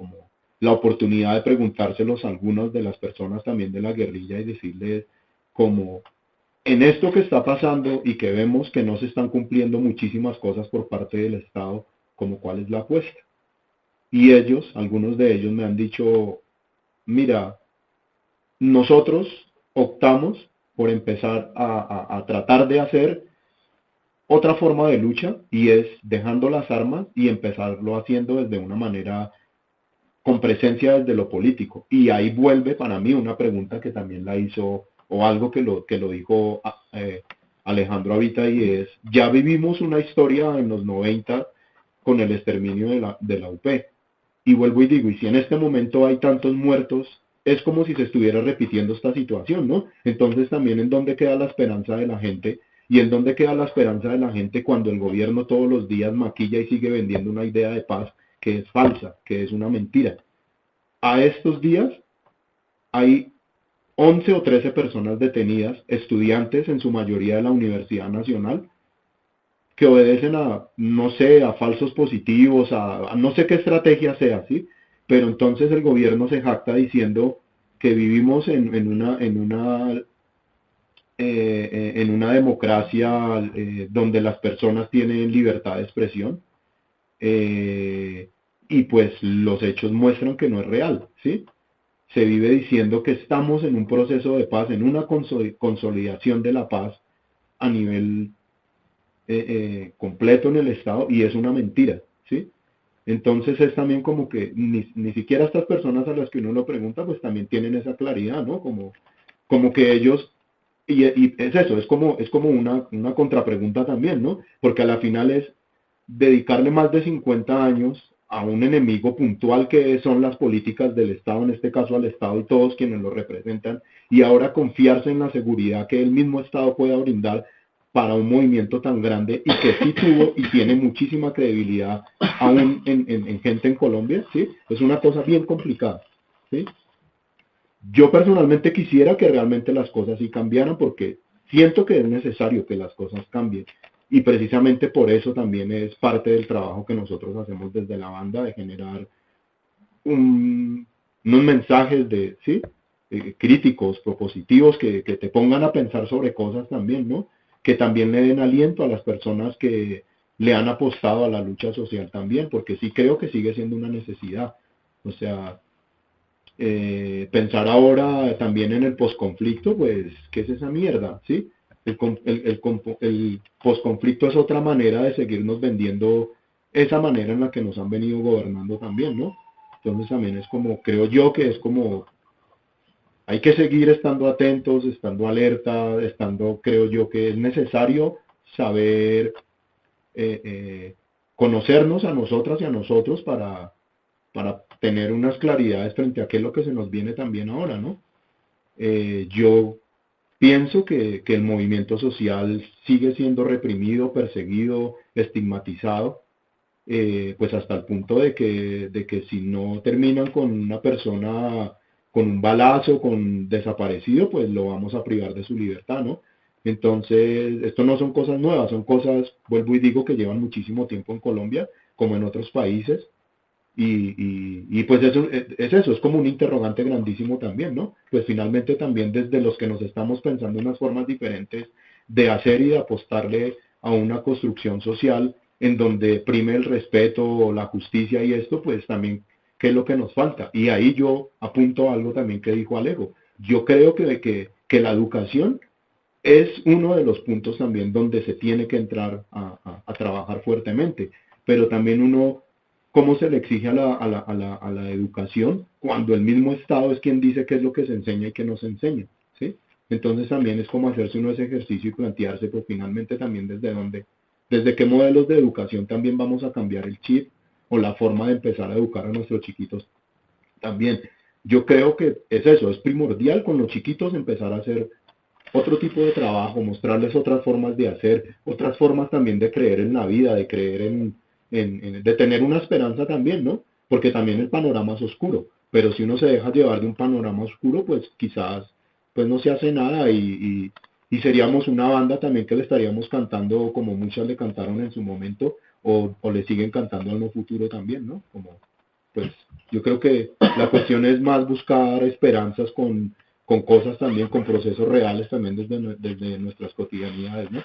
la oportunidad de preguntárselos a algunas de las personas también de la guerrilla y decirles como: en esto que está pasando y que vemos que no se están cumpliendo muchísimas cosas por parte del Estado, como ¿cuál es la apuesta? Y algunos de ellos me han dicho: mira, nosotros optamos por empezar a tratar de hacer otra forma de lucha, y es dejando las armas y empezarlo haciendo desde una manera con presencia desde lo político. Y ahí vuelve para mí una pregunta que también la hizo, o algo que lo dijo Alejandro ahorita, y es: ya vivimos una historia en los 90 con el exterminio de la UP, y vuelvo y digo, y si en este momento hay tantos muertos, es como si se estuviera repitiendo esta situación, ¿no? Entonces también, ¿en dónde queda la esperanza de la gente? ¿Y en dónde queda la esperanza de la gente cuando el gobierno todos los días maquilla y sigue vendiendo una idea de paz que es falsa, que es una mentira? A estos días hay 11 o 13 personas detenidas, estudiantes en su mayoría de la Universidad Nacional, que obedecen a, no sé, a falsos positivos, a no sé qué estrategia sea, ¿sí? Pero entonces el gobierno se jacta diciendo que vivimos en en una democracia donde las personas tienen libertad de expresión, y pues los hechos muestran que no es real, ¿sí? Se vive diciendo que estamos en un proceso de paz, en una consolidación de la paz a nivel completo en el Estado, y es una mentira, ¿sí? Entonces es también como que ni siquiera estas personas a las que uno lo pregunta, pues también tienen esa claridad, ¿no? Como que ellos, y es eso, es como una contrapregunta también, ¿no? Porque a la final es dedicarle más de 50 años a un enemigo puntual que son las políticas del Estado, en este caso al Estado y todos quienes lo representan, y ahora confiarse en la seguridad que el mismo Estado pueda brindar para un movimiento tan grande y que sí tuvo y tiene muchísima credibilidad aún en gente en Colombia, ¿sí? Es una cosa bien complicada, ¿sí? Yo personalmente quisiera que realmente las cosas sí cambiaran, porque siento que es necesario que las cosas cambien, y precisamente por eso también es parte del trabajo que nosotros hacemos desde la banda, de generar unos mensajes ¿sí? Críticos, propositivos, que te pongan a pensar sobre cosas también, ¿no? Que también le den aliento a las personas que le han apostado a la lucha social también, porque sí creo que sigue siendo una necesidad. O sea, pensar ahora también en el posconflicto, pues, ¿qué es esa mierda? ¿Sí? El posconflicto es otra manera de seguirnos vendiendo esa manera en la que nos han venido gobernando también, ¿no? Entonces también es como, creo yo que es como, hay que seguir estando atentos, estando alerta, creo yo que es necesario saber conocernos a nosotras y a nosotros para tener unas claridades frente a qué es lo que se nos viene también ahora, ¿no? Yo pienso que el movimiento social sigue siendo reprimido, perseguido, estigmatizado, pues hasta el punto de que si no terminan con una persona con un balazo, con desaparecido, pues lo vamos a privar de su libertad, ¿no? Entonces, esto no son cosas nuevas, son cosas, vuelvo y digo, que llevan muchísimo tiempo en Colombia, como en otros países, y pues eso es eso, es como un interrogante grandísimo también, ¿no? Pues finalmente también desde los que nos estamos pensando unas formas diferentes de hacer y de apostarle a una construcción social en donde prime el respeto, la justicia y esto, pues también, ¿qué es lo que nos falta? Y ahí yo apunto a algo también que dijo Alejo. Yo creo que la educación es uno de los puntos también donde se tiene que entrar a trabajar fuertemente, pero también uno, ¿cómo se le exige a la educación cuando el mismo Estado es quien dice qué es lo que se enseña y qué no se enseña? ¿Sí? Entonces también es como hacerse uno ese ejercicio y plantearse, pues finalmente también desde qué modelos de educación también vamos a cambiar el chip o la forma de empezar a educar a nuestros chiquitos también. Yo creo que es eso, es primordial con los chiquitos empezar a hacer otro tipo de trabajo, mostrarles otras formas de hacer, otras formas también de creer en la vida, de creer de tener una esperanza también, ¿no? Porque también el panorama es oscuro, pero si uno se deja llevar de un panorama oscuro, pues quizás pues no se hace nada, y seríamos una banda también que le estaríamos cantando como muchas le cantaron en su momento, o le siguen cantando en el futuro también, ¿no? Como, pues yo creo que la cuestión es más buscar esperanzas con cosas también, con procesos reales también desde nuestras cotidianidades, ¿no?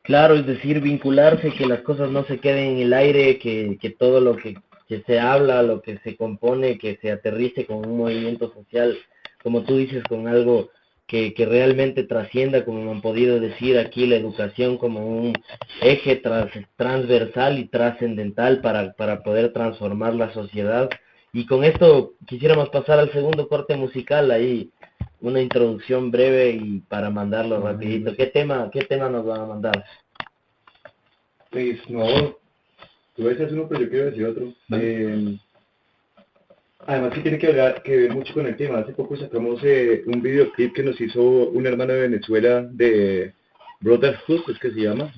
Claro, es decir, vincularse, que las cosas no se queden en el aire, que todo lo que se habla, lo que se compone, que se aterrice con un movimiento social, como tú dices, con algo que realmente trascienda, como han podido decir aquí, la educación como un eje transversal y trascendental para poder transformar la sociedad. Y con esto quisiéramos pasar al segundo corte musical, ahí una introducción breve y para mandarlo rapidito. ¿Qué tema nos van a mandar?
Pues no, tú decías uno, pero yo quiero decir otro. Además que tiene que ver mucho con el tema. Hace poco sacamos un videoclip que nos hizo un hermano de Venezuela de Brotherhood, es que se llama,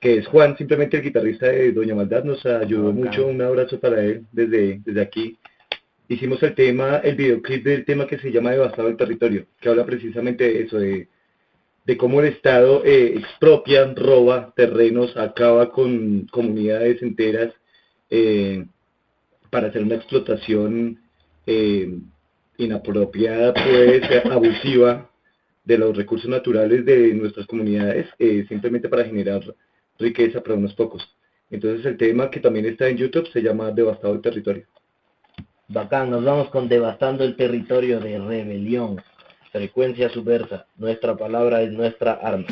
que es Juan, simplemente el guitarrista de Doña Maldad, nos ayudó mucho. Un abrazo para él desde aquí. Hicimos el videoclip del tema que se llama Devastado el Territorio, que habla precisamente de eso, de cómo el Estado expropia, roba terrenos, acaba con comunidades enteras para hacer una explotación inapropiada, puede ser abusiva de los recursos naturales de nuestras comunidades, simplemente para generar riqueza para unos pocos. Entonces el tema que también está en YouTube se llama Devastado el Territorio.
Bacán, nos vamos con Devastando el Territorio de Rebelión. Frecuencia Subversa, nuestra palabra es nuestra arma.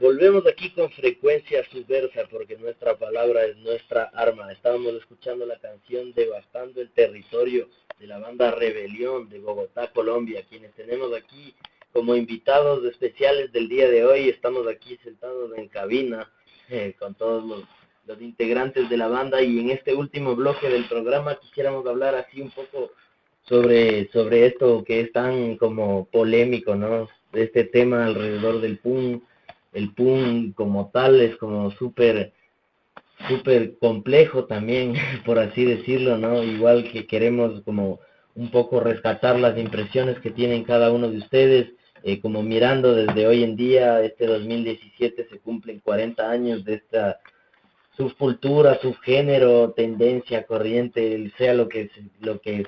Volvemos aquí con Frecuencia Subversa, porque nuestra palabra es nuestra arma. Estábamos escuchando la canción Devastando el Territorio de la banda Rebelión de Bogotá, Colombia, quienes tenemos aquí como invitados especiales del día de hoy. Estamos aquí sentados en cabina con todos los integrantes de la banda, y en este último bloque del programa quisiéramos hablar así un poco sobre esto que es tan como polémico, ¿no? Este tema alrededor del punk. El punk como tal es como súper complejo también, por así decirlo, ¿no? Igual que queremos como un poco rescatar las impresiones que tienen cada uno de ustedes, como mirando desde hoy en día, este 2017 se cumplen 40 años de esta subcultura, subgénero, tendencia, corriente, sea lo que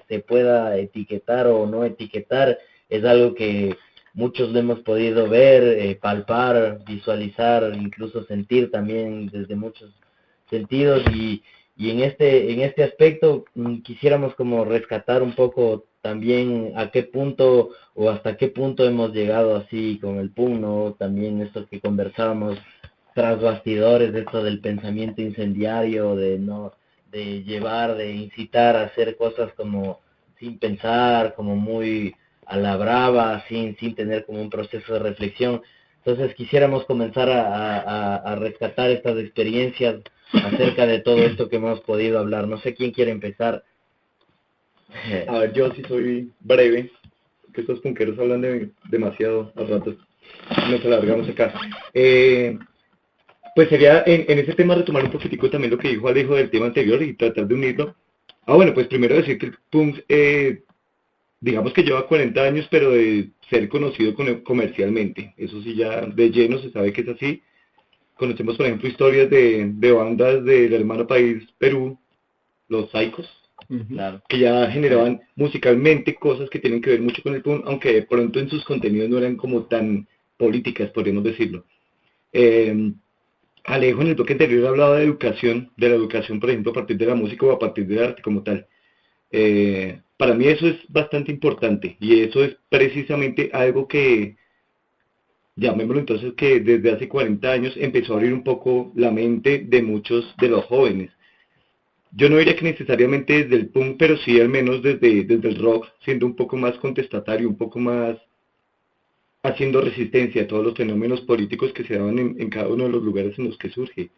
se pueda etiquetar o no etiquetar, es algo que muchos lo hemos podido ver, palpar, visualizar, incluso sentir también desde muchos sentidos, y en este aspecto quisiéramos como rescatar un poco también a qué punto o hasta qué punto hemos llegado así con el punk, ¿no? También esto que conversábamos tras bastidores, esto del pensamiento incendiario, de llevar, de incitar a hacer cosas como sin pensar, como muy a la brava, sin tener como un proceso de reflexión. Entonces quisiéramos comenzar a rescatar estas experiencias acerca de todo esto que hemos podido hablar. No sé quién quiere empezar.
A ver, yo sí soy breve, que estos punqueros hablan demasiado a ratos. nos alargamos acá. Pues sería en ese tema retomar un poquitico también lo que dijo Alejo del tema anterior y tratar de unirlo. Bueno, pues primero decir que el punk, digamos que lleva 40 años, pero de ser conocido comercialmente. Eso sí, ya de lleno se sabe que es así. Conocemos, por ejemplo, historias de bandas del hermano país Perú, los Saicos,
Claro.
que ya generaban musicalmente cosas que tienen que ver mucho con el punk, aunque de pronto en sus contenidos no eran como tan políticas, podríamos decirlo. Alejo en el bloque anterior hablaba de educación, de la educación, por ejemplo, a partir de la música o a partir del arte como tal. Para mí eso es bastante importante y eso es precisamente algo que, llamémoslo entonces, que desde hace 40 años empezó a abrir un poco la mente de muchos de los jóvenes. Yo no diría que necesariamente desde el punk, pero sí al menos desde el rock, siendo un poco más contestatario, un poco más haciendo resistencia a todos los fenómenos políticos que se daban en cada uno de los lugares en los que surge.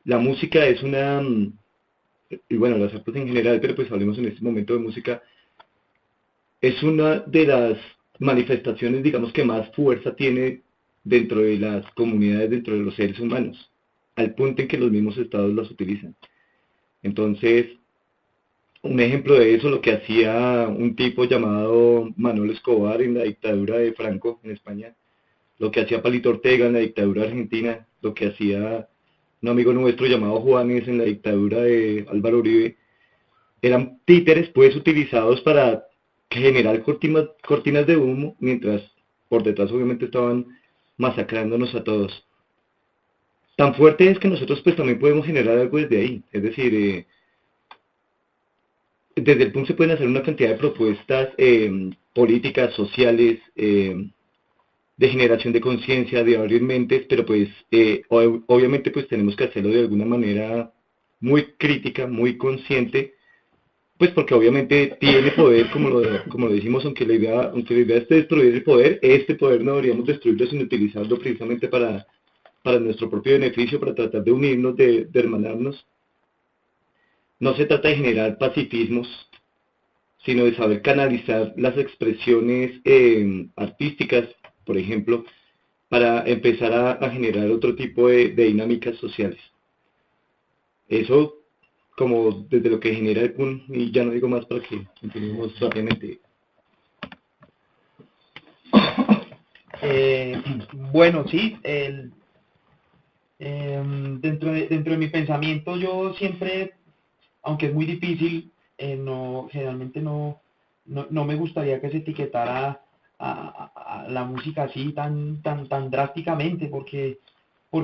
La música es una, y bueno, las artes en general, pero pues hablemos en este momento de música, es una de las manifestaciones, digamos, que más fuerza tiene dentro de las comunidades, dentro de los seres humanos, al punto en que los mismos estados las utilizan. Entonces, un ejemplo de eso, lo que hacía un tipo llamado Manuel Escobar en la dictadura de Franco en España, lo que hacía Palito Ortega en la dictadura argentina, lo que hacía un amigo nuestro llamado Juanes en la dictadura de Álvaro Uribe, eran títeres pues utilizados para generar cortinas de humo, mientras por detrás obviamente estaban masacrándonos a todos. Tan fuerte es que nosotros pues también podemos generar algo desde ahí, es decir, desde el punto se pueden hacer una cantidad de propuestas políticas, sociales, de generación de conciencia, de abrir mentes, pero pues obviamente pues tenemos que hacerlo de alguna manera muy crítica, muy consciente, pues porque obviamente tiene poder, como lo decimos, aunque la idea es destruir el poder, este poder no deberíamos destruirlo, sino utilizarlo precisamente para nuestro propio beneficio, para tratar de unirnos, de hermanarnos. No se trata de generar pacifismos, sino de saber canalizar las expresiones artísticas, por ejemplo, para empezar a generar otro tipo de dinámicas sociales. Eso como desde lo que genera el PUN, y ya no digo más para que continuemos rápidamente.
Bueno, sí, dentro de mi pensamiento yo siempre, aunque es muy difícil, generalmente no me gustaría que se etiquetara a la música así tan drásticamente, porque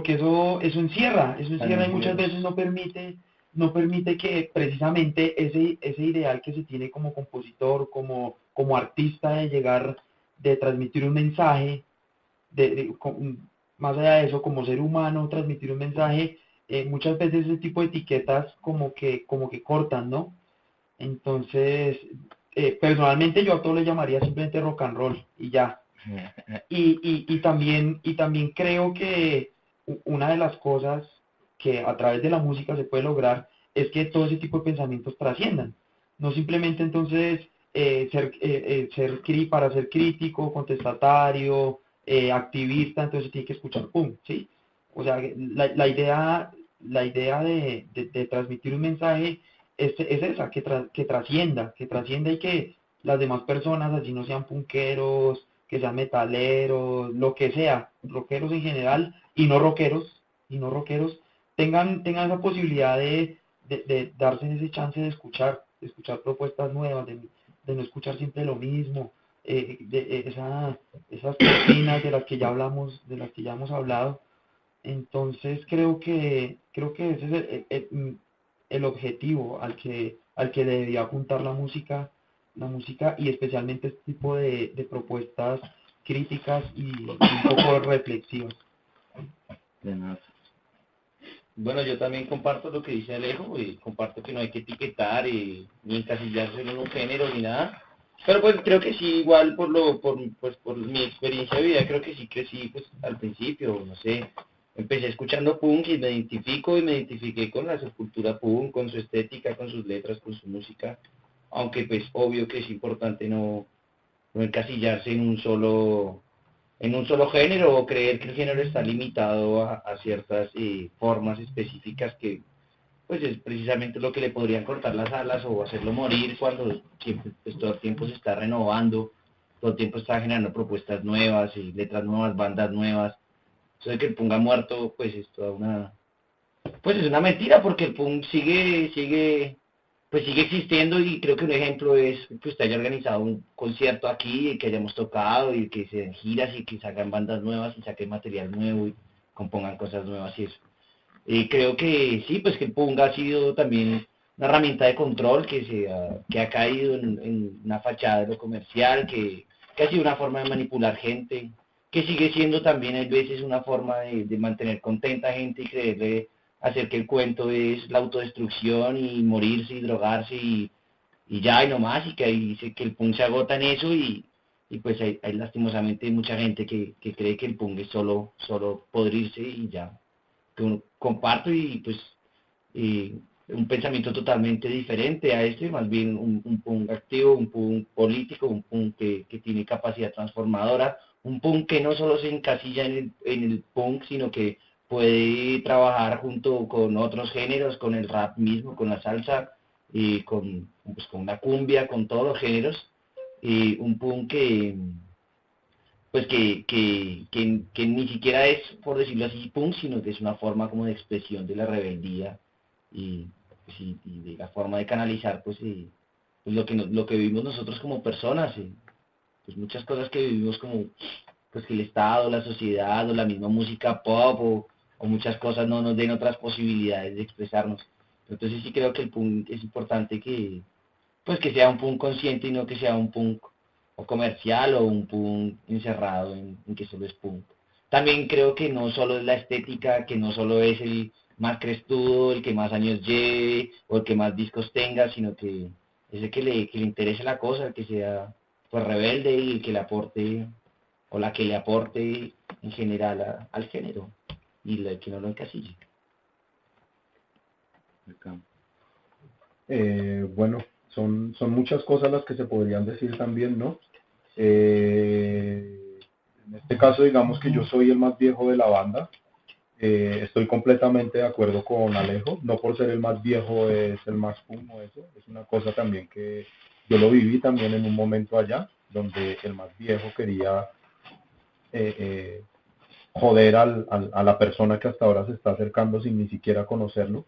eso encierra y muchas veces no permite que precisamente ese ideal que se tiene como compositor, como artista, de llegar, de transmitir un mensaje, más allá de eso, como ser humano, transmitir un mensaje, muchas veces ese tipo de etiquetas como que cortan, ¿no? Entonces, personalmente yo a todo le llamaría simplemente rock and roll y ya. Y también creo que una de las cosas que a través de la música se puede lograr es que todo ese tipo de pensamientos trasciendan. No simplemente entonces para ser crítico, contestatario, activista, entonces tiene que escuchar pum, ¿sí? O sea, la idea de transmitir un mensaje es esa, que trascienda y que las demás personas, así no sean punqueros, que sean metaleros, lo que sea, rockeros en general, y no rockeros, tengan esa posibilidad de darse ese chance de escuchar propuestas nuevas, de no escuchar siempre lo mismo, esas cortinas de las que ya hemos hablado. Entonces creo que ese es el objetivo al que debería apuntar la música, y especialmente este tipo de propuestas críticas y un poco reflexivas.
De nada. Bueno, yo también comparto lo que dice Alejo y comparto que no hay que etiquetar ni encasillarse en un género ni nada. Pero pues creo que sí, igual por mi experiencia de vida, creo que sí crecí pues al principio, no sé, empecé escuchando punk y me identifiqué con la subcultura punk, con su estética, con sus letras, con su música, aunque pues obvio que es importante no encasillarse en un solo en un solo género o creer que el género está limitado a ciertas formas específicas que pues es precisamente lo que le podrían cortar las alas o hacerlo morir cuando siempre, pues, todo el tiempo se está renovando, todo el tiempo está generando propuestas nuevas y letras nuevas, bandas nuevas. Eso de que el punk ha muerto, pues es toda una, pues es una mentira porque el punk pues sigue existiendo y creo que un ejemplo es que usted haya organizado un concierto aquí y que hayamos tocado y que se den giras y que salgan bandas nuevas y saquen material nuevo y compongan cosas nuevas y eso. Creo que sí, pues que el punk ha sido también una herramienta de control que ha caído en una fachada de lo comercial, que ha sido una forma de manipular gente, que sigue siendo también a veces una forma de mantener contenta a gente y creerle hacer que el cuento es la autodestrucción y morirse y drogarse y ya y no más y que ahí dice que el punk se agota en eso y pues hay lastimosamente mucha gente que cree que el punk es solo podrirse y ya que uno comparto y pues un pensamiento totalmente diferente a este, más bien un punk activo, un punk político, un punk que tiene capacidad transformadora, un punk que no solo se encasilla en el punk, sino que puede trabajar junto con otros géneros, con el rap mismo, con la salsa, y con la cumbia, con todos los géneros, y un punk que ni siquiera es, por decirlo así, punk, sino que es una forma como de expresión de la rebeldía y, pues, y de la forma de canalizar pues lo que vivimos nosotros como personas, pues muchas cosas que vivimos como pues que el Estado, la sociedad o la misma música pop o muchas cosas no nos den otras posibilidades de expresarnos. Entonces sí creo que el punk es importante que pues que sea un punk consciente y no que sea un punk o comercial o un punk encerrado en que solo es punk. También creo que no solo es la estética, que no solo es el más crestudo, el que más años lleve o el que más discos tenga, sino que es el que le interese la cosa, el que sea pues rebelde y el que le aporte o la que le aporte en general al género y el que no lo encasille.
Bueno, son muchas cosas las que se podrían decir también, ¿no? En este caso, digamos que yo soy el más viejo de la banda. Estoy completamente de acuerdo con Alejo. No por ser el más viejo es el más punk o eso. Es una cosa también que yo lo viví también en un momento allá, donde el más viejo quería joder a la persona que hasta ahora se está acercando sin ni siquiera conocerlo.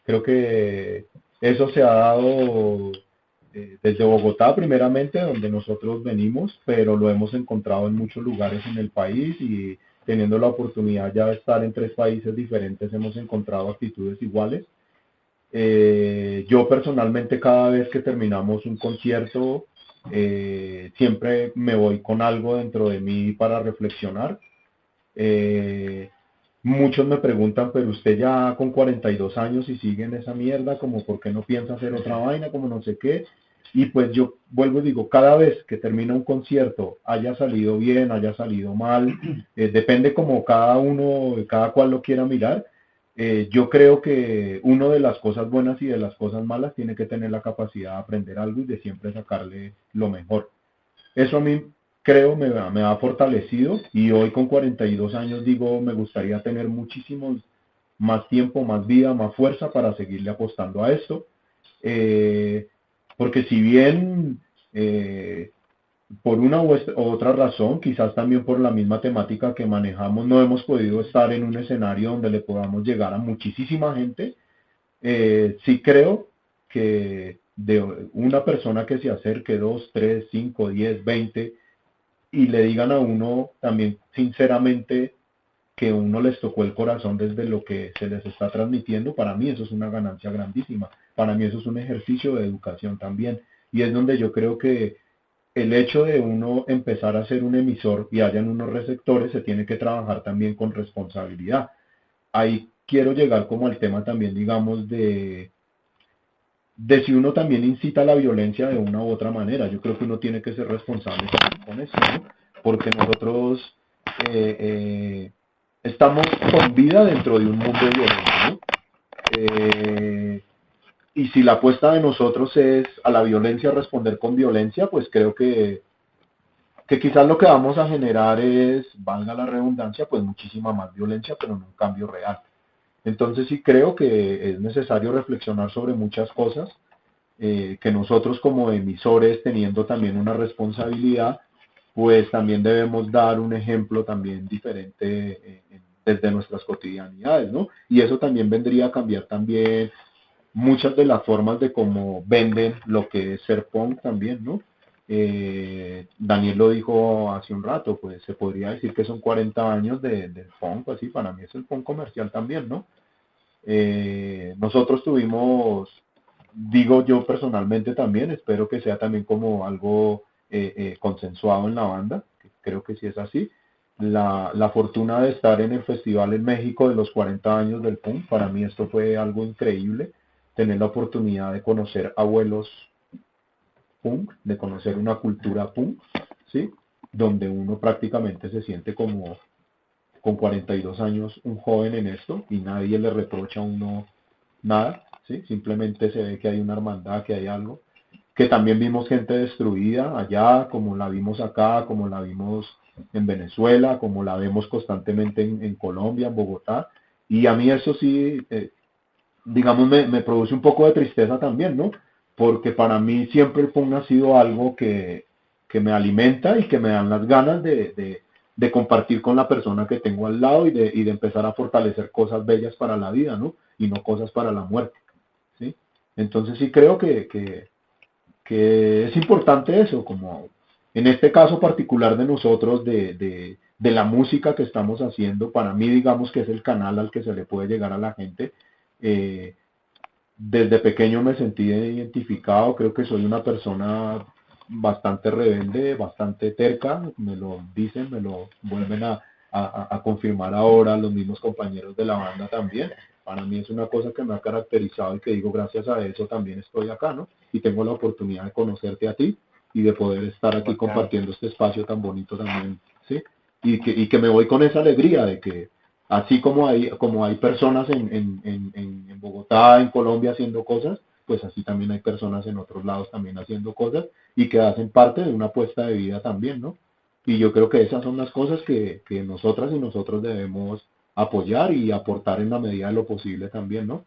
Creo que eso se ha dado desde Bogotá primeramente, donde nosotros venimos, pero lo hemos encontrado en muchos lugares en el país y teniendo la oportunidad ya de estar en 3 países diferentes hemos encontrado actitudes iguales. Yo personalmente cada vez que terminamos un concierto siempre me voy con algo dentro de mí para reflexionar. Muchos me preguntan, pero usted ya con 42 años y sigue en esa mierda, como por qué no piensa hacer otra vaina, como no sé qué. Y pues yo vuelvo y digo, cada vez que termina un concierto, haya salido bien, haya salido mal, depende como cada cual lo quiera mirar. Yo creo que una de las cosas buenas y de las cosas malas tiene que tener la capacidad de aprender algo y de siempre sacarle lo mejor. Eso a mí creo me ha fortalecido y hoy con 42 años digo, me gustaría tener muchísimo más tiempo, más vida, más fuerza para seguirle apostando a esto. Porque si bien por una u otra razón, quizás también por la misma temática que manejamos, no hemos podido estar en un escenario donde le podamos llegar a muchísima gente, sí creo que de una persona que se acerque 2, 3, 5, 10, 20 y le digan a uno también sinceramente que uno les tocó el corazón desde lo que se les está transmitiendo, para mí eso es una ganancia grandísima, para mí eso es un ejercicio de educación también, y es donde yo creo que el hecho de uno empezar a ser un emisor y hayan unos receptores se tiene que trabajar también con responsabilidad. Ahí quiero llegar como al tema también, digamos, de si uno también incita a la violencia de una u otra manera. Yo creo que uno tiene que ser responsable con eso, ¿no? Porque nosotros estamos con vida dentro de un mundo violento, ¿no? Y si la apuesta de nosotros es a la violencia responder con violencia, pues creo que que quizás lo que vamos a generar es, valga la redundancia, pues muchísima más violencia, pero no un cambio real. Entonces sí creo que es necesario reflexionar sobre muchas cosas, que nosotros como emisores, teniendo también una responsabilidad, pues también debemos dar un ejemplo también diferente desde nuestras cotidianidades, ¿no? Y eso también vendría a cambiar también muchas de las formas de cómo venden lo que es ser punk también, ¿no? Daniel lo dijo hace un rato, pues se podría decir que son 40 años del punk, así para mí es el punk comercial también, ¿no? Nosotros tuvimos, digo yo personalmente también, espero que sea también como algo consensuado en la banda, que creo que sí es así, la fortuna de estar en el festival en México de los 40 años del punk. Para mí esto fue algo increíble, tener la oportunidad de conocer abuelos punk, de conocer una cultura punk, ¿sí? Donde uno prácticamente se siente como con 42 años un joven en esto y nadie le reprocha a uno nada, ¿sí? Simplemente se ve que hay una hermandad, que hay algo, que también vimos gente destruida allá, como la vimos acá, como la vimos en Venezuela, como la vemos constantemente en Colombia, en Bogotá, y a mí eso sí, digamos, me produce un poco de tristeza también, ¿no? Porque para mí siempre el punk ha sido algo que me alimenta y que me dan las ganas de compartir con la persona que tengo al lado y de empezar a fortalecer cosas bellas para la vida, ¿no? Y no cosas para la muerte, ¿sí? Entonces sí creo que es importante eso, como en este caso particular de nosotros, de la música que estamos haciendo, para mí digamos que es el canal al que se le puede llegar a la gente. Desde pequeño me sentí identificado, creo que soy una persona bastante rebelde, bastante terca, me lo dicen, me lo vuelven a confirmar ahora los mismos compañeros de la banda también. Para mí es una cosa que me ha caracterizado y que digo, gracias a eso también estoy acá, ¿no? Y tengo la oportunidad de conocerte a ti y de poder estar aquí compartiendo este espacio tan bonito también, ¿sí? Y que me voy con esa alegría de que así como hay personas en Bogotá, en Colombia haciendo cosas, pues así también hay personas en otros lados también haciendo cosas y que hacen parte de una apuesta de vida también, ¿no? Y yo creo que esas son las cosas que nosotras y nosotros debemos apoyar y aportar en la medida de lo posible también, ¿no?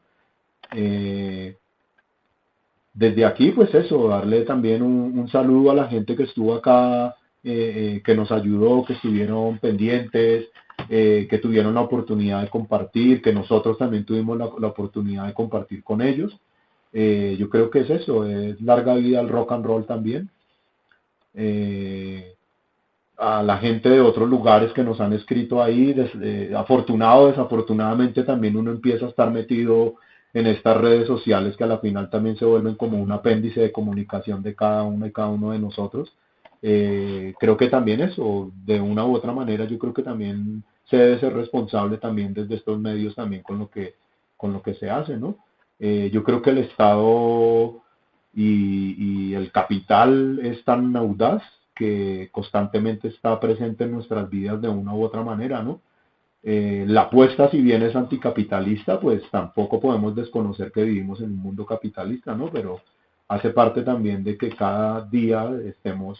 Desde aquí, pues eso, darle también un saludo a la gente que estuvo acá, que nos ayudó, que estuvieron pendientes, que tuvieron la oportunidad de compartir, que nosotros también tuvimos la oportunidad de compartir con ellos. Yo creo que es eso, es larga vida al rock and roll también. A la gente de otros lugares que nos han escrito ahí, afortunado, desafortunadamente también uno empieza a estar metido en estas redes sociales que a la final también se vuelven como un apéndice de comunicación de cada uno y cada uno de nosotros. Creo que también eso, de una u otra manera, yo creo que también se debe ser responsable también desde estos medios también con lo que se hace, ¿no? Yo creo que el Estado y el capital es tan audaz que constantemente está presente en nuestras vidas de una u otra manera, ¿no? La apuesta, si bien es anticapitalista, pues tampoco podemos desconocer que vivimos en un mundo capitalista, ¿no? Pero hace parte también de que cada día estemos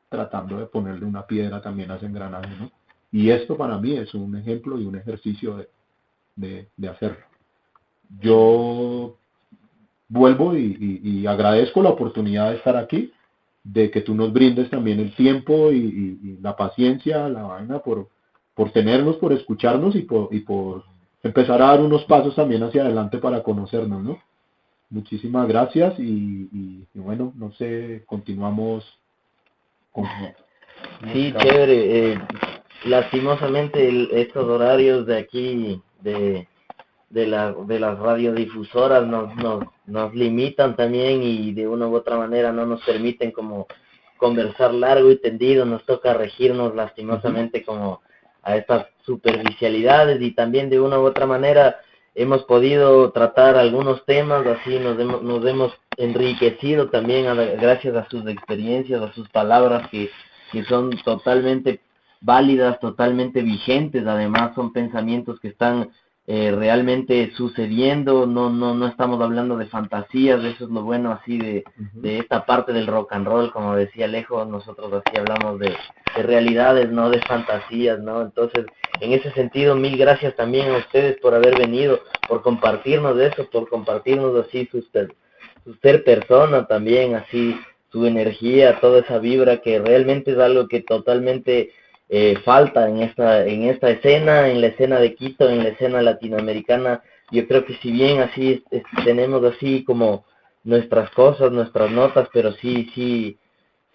tratando de ponerle una piedra también a ese engranaje, ¿no? Y esto para mí es un ejemplo y un ejercicio de hacerlo. Yo vuelvo y agradezco la oportunidad de estar aquí, de que tú nos brindes también el tiempo y la paciencia, la vaina, por tenernos, por escucharnos y por empezar a dar unos pasos también hacia adelante para conocernos, ¿no? Muchísimas gracias y bueno, no sé, continuamos con...
Sí, chévere. Lastimosamente estos horarios de aquí, de las radiodifusoras nos limitan también y de una u otra manera no nos permiten como conversar largo y tendido, nos toca regirnos lastimosamente como a estas superficialidades y también de una u otra manera hemos podido tratar algunos temas, así nos hemos enriquecido también gracias a sus experiencias, a sus palabras que son totalmente válidas, totalmente vigentes, además son pensamientos que están realmente sucediendo, no estamos hablando de fantasías, eso es lo bueno así de esta parte del rock and roll, como decía Alejo, nosotros así hablamos de realidades, no de fantasías, ¿no? Entonces, en ese sentido, mil gracias también a ustedes por haber venido, por compartirnos eso, por compartirnos así su ser persona también, así su energía, toda esa vibra que realmente es algo que totalmente falta en esta escena, en la escena de Quito, en la escena latinoamericana. Yo creo que si bien así tenemos así como nuestras cosas, nuestras notas, pero sí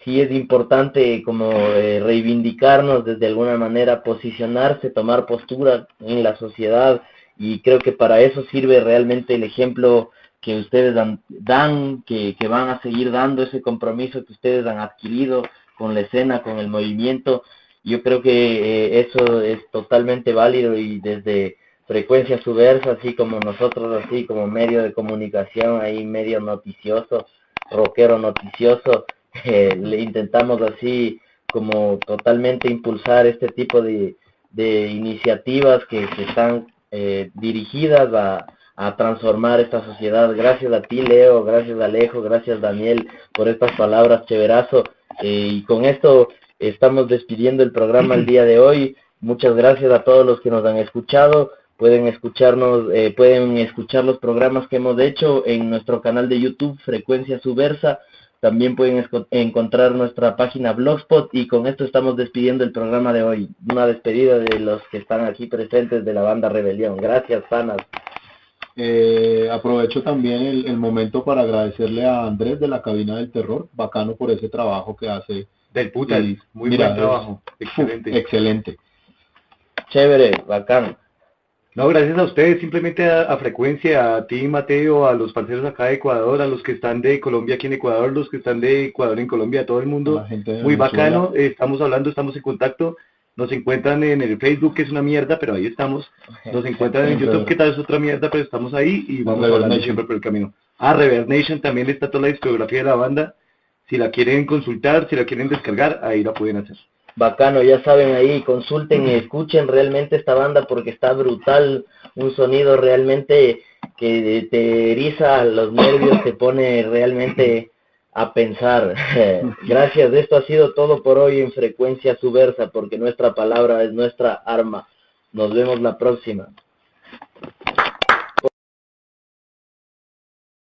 es importante como reivindicarnos desde alguna manera, posicionarse, tomar postura en la sociedad, y creo que para eso sirve realmente el ejemplo que ustedes dan, que van a seguir dando, ese compromiso que ustedes han adquirido con la escena, con el movimiento. Yo creo que eso es totalmente válido, y desde Frecuencia Subversa, así como nosotros, así como medio de comunicación, ahí medio noticioso, rockero noticioso, le intentamos así como totalmente impulsar este tipo de iniciativas que están dirigidas a transformar esta sociedad. Gracias a ti, Leo, gracias a Alejo, gracias Daniel por estas palabras, chéverazo. Y con esto estamos despidiendo el programa el día de hoy. Muchas gracias a todos los que nos han escuchado. Pueden escuchar los programas que hemos hecho en nuestro canal de YouTube, Frecuencia Subversa. También pueden encontrar nuestra página Blogspot, y con esto estamos despidiendo el programa de hoy. Una despedida de los que están aquí presentes de la banda Rebelión. Gracias, panas.
Aprovecho también el momento para agradecerle a Andrés de la Cabina del Terror, bacano por ese trabajo que hace.
Del puta, muy buen trabajo. Excelente.
Excelente.
Chévere, bacán.
No, gracias a ustedes, simplemente a Frecuencia, a ti, Mateo, a los parceros acá de Ecuador, a los que están de Colombia aquí en Ecuador, los que están de Ecuador en Colombia, a todo el mundo. Muy bacano, estamos hablando, estamos en contacto. Nos encuentran en el Facebook, que es una mierda, pero ahí estamos. Nos encuentran en YouTube, que tal es otra mierda, pero estamos ahí y vamos hablando siempre por el camino. Reverb Nation también está toda la discografía de la banda. Si la quieren consultar, si la quieren descargar, ahí la pueden hacer.
Bacano, ya saben, ahí consulten y escuchen realmente esta banda porque está brutal, un sonido realmente que te eriza los nervios, te pone realmente a pensar. Gracias, esto ha sido todo por hoy en Frecuencia Subversa, porque nuestra palabra es nuestra arma. Nos vemos la próxima.